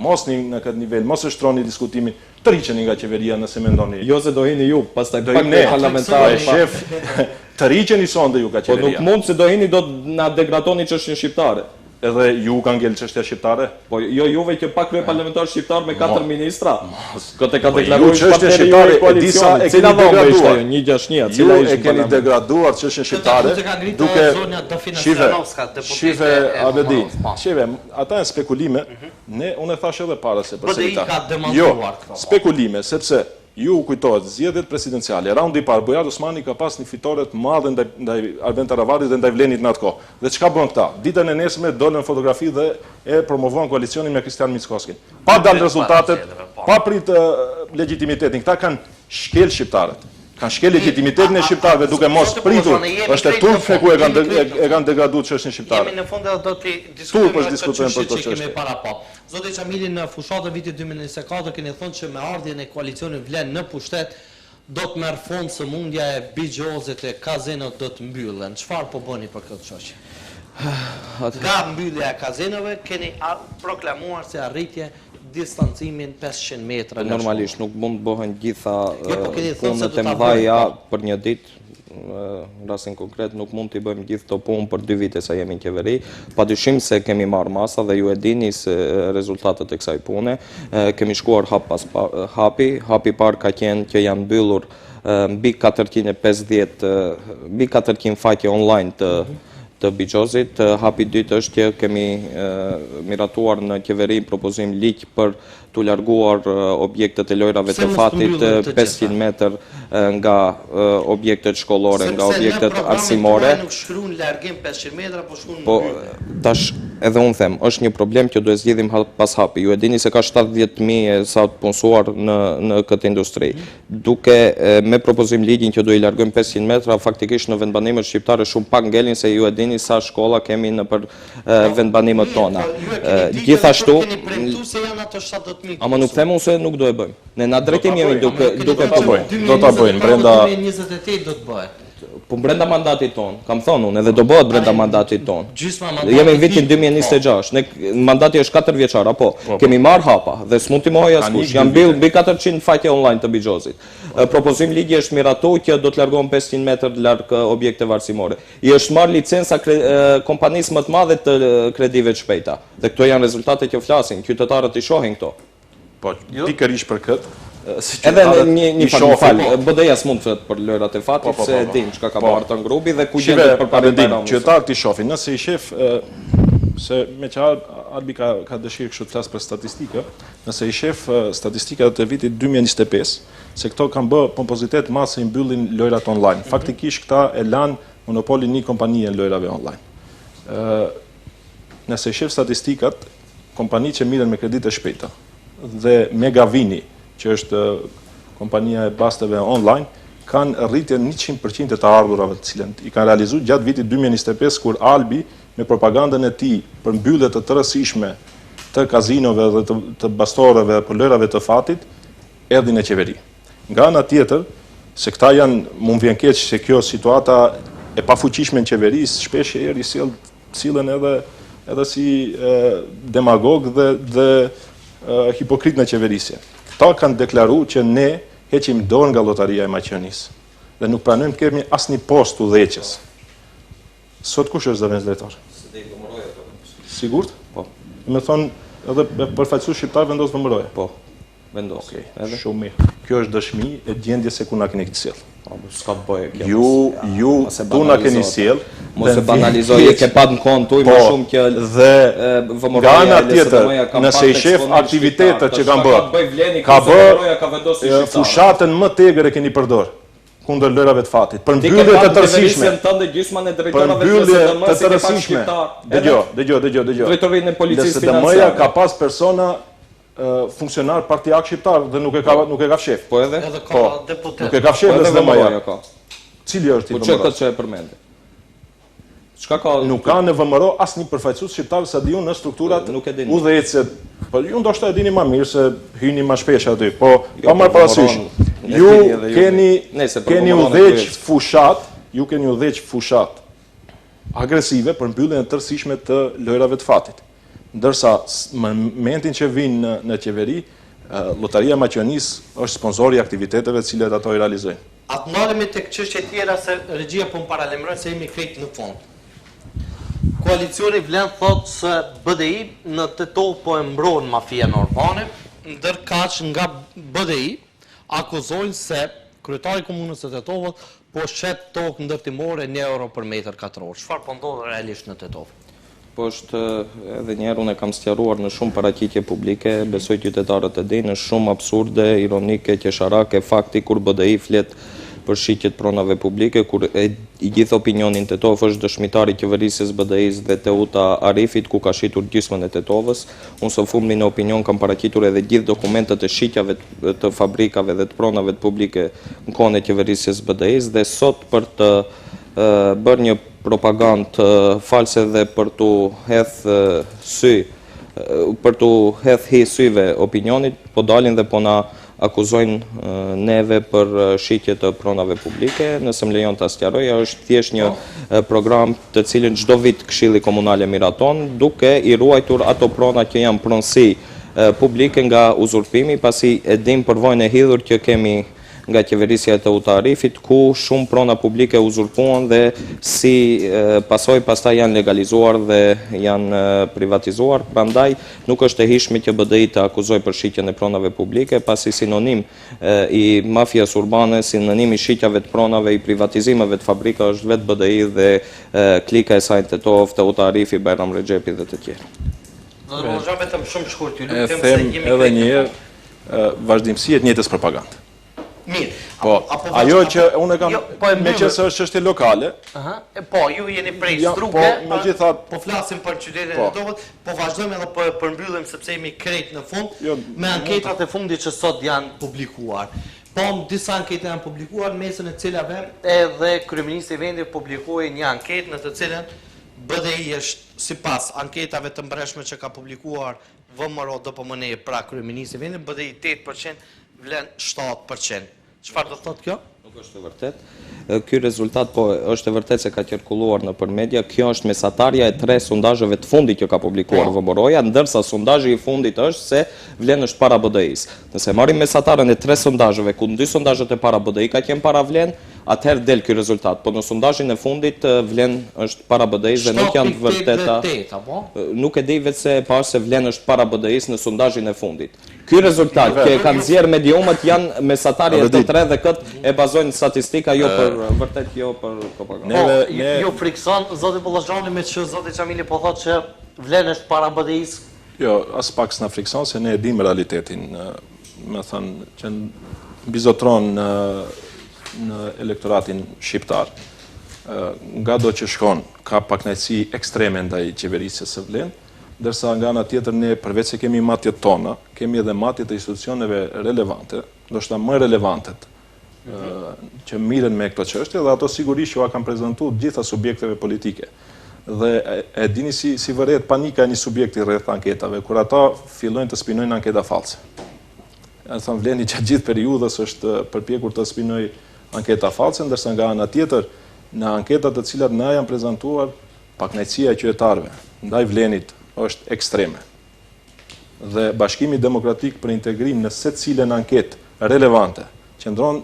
Mosni në këtë nivel, mos e shtroni diskutimin, të riqeni nga qeveria nëse mendoni. Jo se do hini ju, pastaj Do pak hini ne, parlamentar. e shef, të riqeni sonde ju ka Po nuk qeveria. mund se do hini do na degradoni çështjen shqiptare. Edhe ju ka ngel çështja shqiptare. Po jo juve që pa kryeparlamentar shqiptar me 4 ministra. Këtë ka Po, deklaruar ju çështja partneri shqiptare, juaj i e disa koalicionit. e Cila keni dhomë ishte degraduar. ajo? 161, Ju cila e ishte keni parlament? degraduar çështjen shqiptare duke Shive, Abedi, shive, ata janë spekulime, unë e thash edhe para se përse BDI ta. ka demantuar Jo, këto. spekulime, sepse ju kujtohet zgjedhjet presidenciale, raundi i parë, Bujar Osmani ka pas një fitore të madhe ndaj Arben Taravadit dhe ndaj Vlenit në atë kohë. Dhe çka bën këta? Ditën e nesme dolën fotografi dhe e promovuan koalicionin me Kristian Mickoskin. Pa dalë rezultatet, pa prit legitimitetin. Këta kanë shkel shqiptarët. Kanë shkel legitimitetin e shqiptarëve duke mos pritur. Është e turpshme ku e kanë degraduar çështjen shqiptare. Jemi në fund edhe do të Turp diskutojmë është diskutojmë për këtë që kemi çështje. para pa. Zoti Çamili, në fushatën vitit 2024 keni thënë që me ardhjen e koalicionit Vlen në pushtet do të merr fond sëmundja e bigjozit e kazenot do të mbyllen. Çfarë po bëni për këtë çështje? Nga mbyllja e kazenove keni proklamuar se arritje distancimin 500 metra. Normalisht nuk mund bëhen gjitha Jo, po keni thënë se punët do e ta mëdha bëjmë, për një ditë. Në rastin konkret nuk mund t'i bëjmë gjithë të punë për 2 vite sa jemi në qeveri. Padyshim se kemi marrë masa dhe ju e dini se rezultatet e kësaj pune. Kemi shkuar hap pas hapi. Hapi parë ka qenë që janë mbyllur mbi 400 faqe online të bigjozit. Hapi dytë është që kemi miratuar në qeveri propozim ligj për të larguar objektet e lojrave të fatit 500 metër nga objektet shkollore, nga objektet arsimore. Nuk shkruan largim 500 metra, po shkruan Po tash edhe unë them, është një problem që do e zgjidhim pas hapi. Ju e dini se ka 70.000 sa të punësuar në këtë industri. Duke me propozim ligjin që do i largojmë 500 metra, faktikisht në vendbanimet shqiptare shumë pak ngelin se ju e dini sa shkolla kemi në për vendbanimet tona. Gjithashtu, ama nuk them unë se nuk do e bëjmë. Ne na drejtim jemi duke po bëjmë. Do ta bëjmë brenda 2028 do të bëhet. Po brenda mandatit ton, kam thonë unë, edhe do bëhet brenda mandatit ton. Gjysma mandatit. Jemi në vitin 2026, ne mandati është 4 vjeçar, apo kemi marrë hapa dhe s'mund t'i mohoj askush. Janë mbi 400 faqe online të Bigjozit. Propozim ligji është miratu që do të largohen 500 metër larg objekte varësimore. I është marrë licenca kompanisë më të madhe të kredive të shpejta. Dhe këto janë rezultate që flasin, qytetarët i shohin këto. Po, pikërisht për këtë. Edhe një fal, BDI-ja s'mund të për lojrat e fatit, se dim çka ka marrë të grupi dhe ku gjendet për parim Bajramut. Qytetarët i shohin, nëse i shef, se me që Albi ka dëshirë kështu të flasë për statistikë, nëse i shef statistikat të vitit 2025, se këto kanë bë pompozitet masë i mbyllin lojrat online. Faktikisht këta e lanë monopolin një kompanie në lojrave online. Nëse i shef statistikat, kompani që miren me kredite shpejta dhe Megavini, që është kompania e basteve online, kanë rritje 100% të ardhurave të cilën i kanë realizuar gjatë vitit 2025, kur Albi me propagandën e tij për mbyllje të rëndësishme të kazinove dhe të bastoreve për lojrave të fatit, erdhi në qeveri. Nga ana tjetër, se këta janë, mund vjen keq se kjo situata e pafuqishme në qeveri, shpesh herë sillen edhe si demagog dhe hipokrit në qeverisje. Ta kanë deklaru që ne heqim dorë nga lotaria e Maqedonisë dhe nuk pranojmë të kemi asnjë post udhëheqës. Sot kush është zëvendës drejtor? Sigurt? Po. Me thonë edhe përfaqësues shqiptar vendos vëmëroje? Po, vendos. Okej, shumë mirë. Kjo është dëshmi e gjendjes se ku na keni këtë sjell. S'ka të bëje kjo. Ju tu na keni sjell. Mos e banalizoj, e ke pat në kohën tuaj më shumë që dhe nga ana tjetër, nëse i shef aktivitetet që kanë bërë, ka bërë fushatën më tegër e keni përdor kundër lojrave të fatit, për mbyllje të tërësishme. Për mbyllje të tërësishme. Dëgjoj. Drejtorinë e policisë financiare ka pas persona funksionar partiak shqiptar dhe nuk e ka fshef. Po edhe? Ka deputet. Nuk e ka fshef në VMRO. Cili është i VMRO? Po çka që e përmende? Çka ka? Nuk ka në VMRO asnjë përfaqësues shqiptar sa diun në strukturat udhëheqëse. Po ju ndoshta e dini më mirë se hyni më shpesh aty. Po pa marr parasysh. Ju keni udhëheq fushat agresive për mbylljen e tërësishme të lojrave të fatit. Ndërsa në momentin që vinë në qeveri, Lotaria e Maqedonisë është sponsori i aktiviteteve të cilat ato i realizojnë. Atë marrëmi tek çështje tjera se regjia po më paralemron se jemi krejt në fond. Koalicioni vlen thot se BDI në Tetov po e mbron mafian urbane, ndërkaq nga BDI akuzojnë se kryetari i komunës së Tetovës po shet tokë ndërtimore 1 euro për metër katror. çfarë po ndodh realisht në Tetov? Po është edhe njerë unë e kam sqaruar në shumë paraqitje publike, besoj qytetarët e dinë, është shumë absurde, ironike, qesharake, fakti kur BDI flet për shitjet pronave publike, kur i gjithë opinionin Tetov është dëshmitari i qeverisjes BDI-s dhe Teuta Arifit, ku ka shitur gjysmën e Tetovës. Unë së fundmi në opinion kam paraqitur edhe gjithë dokumentet e shitjave të fabrikave dhe të pronave publike në kohën e qeverisjes BDI-s dhe sot për të bërë një propagandë false dhe për të hedhë hy syve opinionit, po dalin dhe po na akuzojnë neve për shitje të pronave publike. Nëse më lejon ta sqaroja, është thjesht një program të cilin çdo vit Këshilli Komunal e miraton, duke i ruajtur ato prona që janë pronësi publike nga uzurpimi, pasi e dim përvojën e hidhur që kemi nga qeverisja e Teuta Arifit, ku shumë prona publike uzurpuan dhe si pasojë pastaj janë legalizuar dhe janë privatizuar. Prandaj nuk është e hishme që BDI të akuzoj për shitjen e pronave publike, pasi sinonim i mafias urbane, sinonim i shitjave të pronave, i privatizimeve të fabrika është vetë BDI dhe klika e saj Tetov, Teuta Arifi, Bajram Rexhepi dhe të tjerë. Do të vazhdojmë vetëm shumë shkurt, ju E lutem se them jemi edhe një herë vazhdimësi e të njëjtës propagandë. mirë. Po, ajo që unë e kam me që se është çështje lokale. Po, ju jeni prej Struke, Po, megjithatë, Po flasim për qytetin e Tetovës, po vazhdojmë edhe po përmbyllim sepse jemi krejt në fund me anketrat e fundit që sot janë publikuar. Po, disa ankete janë publikuar, mesën e cilave edhe kryeministri i vendit publikoi një anketë në të cilën BDI është sipas anketave të mbreshme që ka publikuar VMRO DPMN, pra kryeministri i vendit, BDI 8%, vlen 7%. Çfarë do thotë kjo? Nuk është e vërtet. Ky rezultat po është e vërtet se ka qarkulluar nëpër media. Kjo është mesatarja e 3 sondazheve të fundit që ka publikuar VMRO-ja, ndërsa sondazhi i fundit është se vlen është para BDI-s. Nëse marrim mesatarën e 3 sondazheve, ku 2 sondazhet e para BDI ka qenë para vlen, atëherë del ky rezultat. Po në sondazhin e fundit vlen është para BDI-s dhe nuk janë të vërteta. 7.8 apo? Nuk e di vetë se e parë se vlen është para BDI-s në sondazhin e fundit. Ky rezultat që e kanë nxjerrë mediumat janë mesatarje të 3 dhe këtë e bazojnë statistika jo për vërtet jo për propagandë. Jo frikson zoti Bollazhani me që zoti Çamili po thotë që vlen është para BDI-s. Jo, as pak s'na frikson se ne e dimë realitetin, me thënë që mbizotron në elektoratin shqiptar. Nga do që shkon, ka pakënaqësi ekstreme ndaj qeverisë së vlen, ndërsa nga ana tjetër ne përveç se kemi matjet tona, kemi edhe matjet e institucioneve relevante, ndoshta më relevantet, që miren me këto çështje dhe ato sigurisht që kanë prezantuar gjitha subjekteve politike. Dhe e dini si vëret panika e një subjekti rreth anketave, kur ata fillojnë të spinojnë anketa false. Thënë vleni gjatë gjithë periudhës është përpjekur të spinoj anketa false, ndërsa nga ana tjetër, në anketat të cilat na janë prezantuar, pakënaqësia e qytetarëve ndaj vlenit është ekstreme. Dhe Bashkimi Demokratik për Integrim në secilën anketë relevante qëndron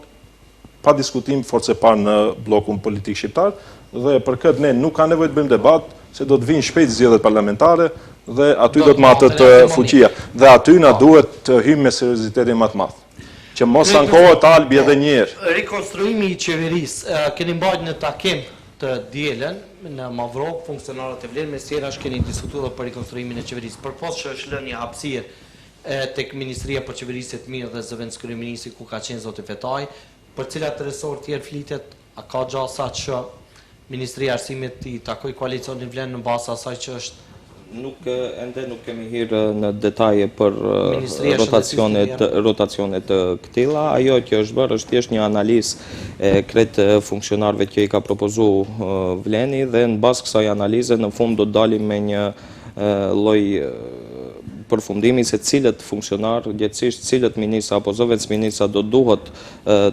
pa diskutim forcë parë në bllokun politik shqiptar dhe për këtë ne nuk ka nevojë të bëjmë debat se do të vinë shpejt zgjedhjet parlamentare dhe aty do të matët fuqia dhe aty na duhet të hyjmë me seriozitetin më të madh. Që mos ankohet Albi edhe një herë. Rikonstruimi i qeverisë keni mbajtur në takim të dielën në Mavrok, funksionarët e vlen me sjerash keni diskutuar për rikonstruimin e qeverisë. Përpos që është lënë një hapësirë tek Ministria për Qeverisje të Mirë dhe zëvendës kryeministri ku ka qenë zoti Fetaj, për cilat resort tjerë flitet, a ka gjasa që Ministria e Arsimit i takoj koalicionin vlen në bazë asaj që është Ende nuk kemi hirë në detaje për rotacione të këtilla. Ajo që është bërë është thjesht një analizë e kretë funksionarëve që i ka propozu vleni dhe në bazë kësaj analize në fund do të dalim me një lloj përfundimi se cilët funksionar, gjithsesi cilët ministra apo zëvendësministra do duhet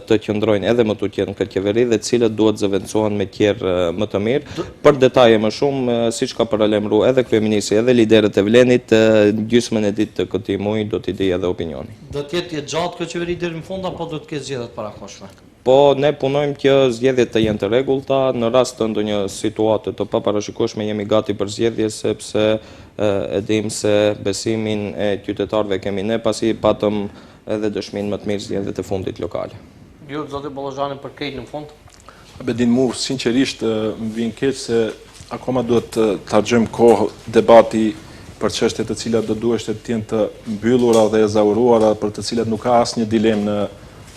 të qëndrojnë edhe më tutje në këtë qeveri dhe cilët duhet zëvendësohen me tjerë më të mirë. Për detaje më shumë, siç ka paralajmëruar edhe kryeministri edhe liderët e vlenit, gjysmën e ditë të këtij muaji do t'i di edhe opinioni. do të jetë gjatë kjo qeveri deri në fund apo do të ketë zgjedhjet parakoshme? Po ne punojmë që zgjedhjet të jenë të rregullta, në rast të ndonjë situate të paparashikueshme jemi gati për zgjedhje sepse e dim se besimin e qytetarëve kemi ne pasi patëm edhe dëshminë më të mirë zgjedhjet e fundit lokale. Ju zoti Bollazhani për këtë në fund? Bedin mu, sinqerisht më vjen keq se akoma duhet të harxojmë kohë debati për çështje të cilat do duhet të jenë të mbyllura dhe ezauruara, për të cilat nuk ka asnjë dilemë në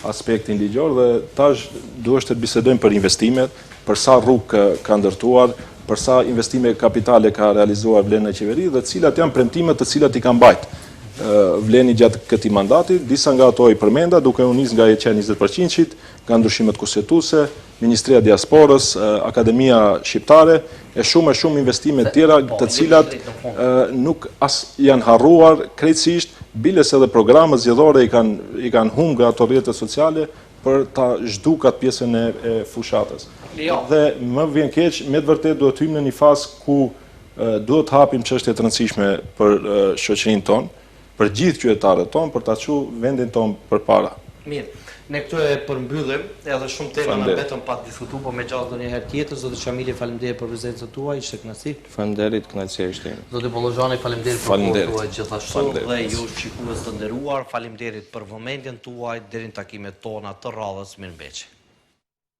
aspektin ligjor dhe tash duhet të bisedojmë për investimet, për sa rrugë ka ndërtuar, për sa investime kapitale ka realizuar vleni në qeveri dhe cilat janë premtimet të cilat i ka mbajt vleni gjatë këtij mandati. Disa nga ato i përmenda, duke u nis nga EQ 20%, nga ndryshimet kushtetuese, Ministria e Diasporës, Akademia Shqiptare, e shumë investime tjera të cilat nuk as janë harruar krejtësisht, biles edhe programet zgjedhore i kanë humbur nga ato rrjetet sociale për ta zhdukat pjesën e fushatës. Dhe më vjen keq, me të vërtetë duhet hyjmë në një fazë ku duhet hapim çështje të rëndësishme për shoqërinë tonë, për gjithë qytetarët tonë, për ta çuar vendin tonë përpara. Mirë. Ne këtu e përmbyllim, edhe shumë tema në betën pa të diskutuar, po me gjallë ndonjë herë tjetër. Zoti Çamili, faleminderit për prezencën tuaj, ishte kënaqësi. Faleminderit, kënaqësia ishte ime. Zoti Bollazhani, faleminderit për kohën tuaj gjithashtu. Dhe ju shikues të nderuar, faleminderit për vëmendjen tuaj, deri në takimet tona të radhës, mirëmbëjtje.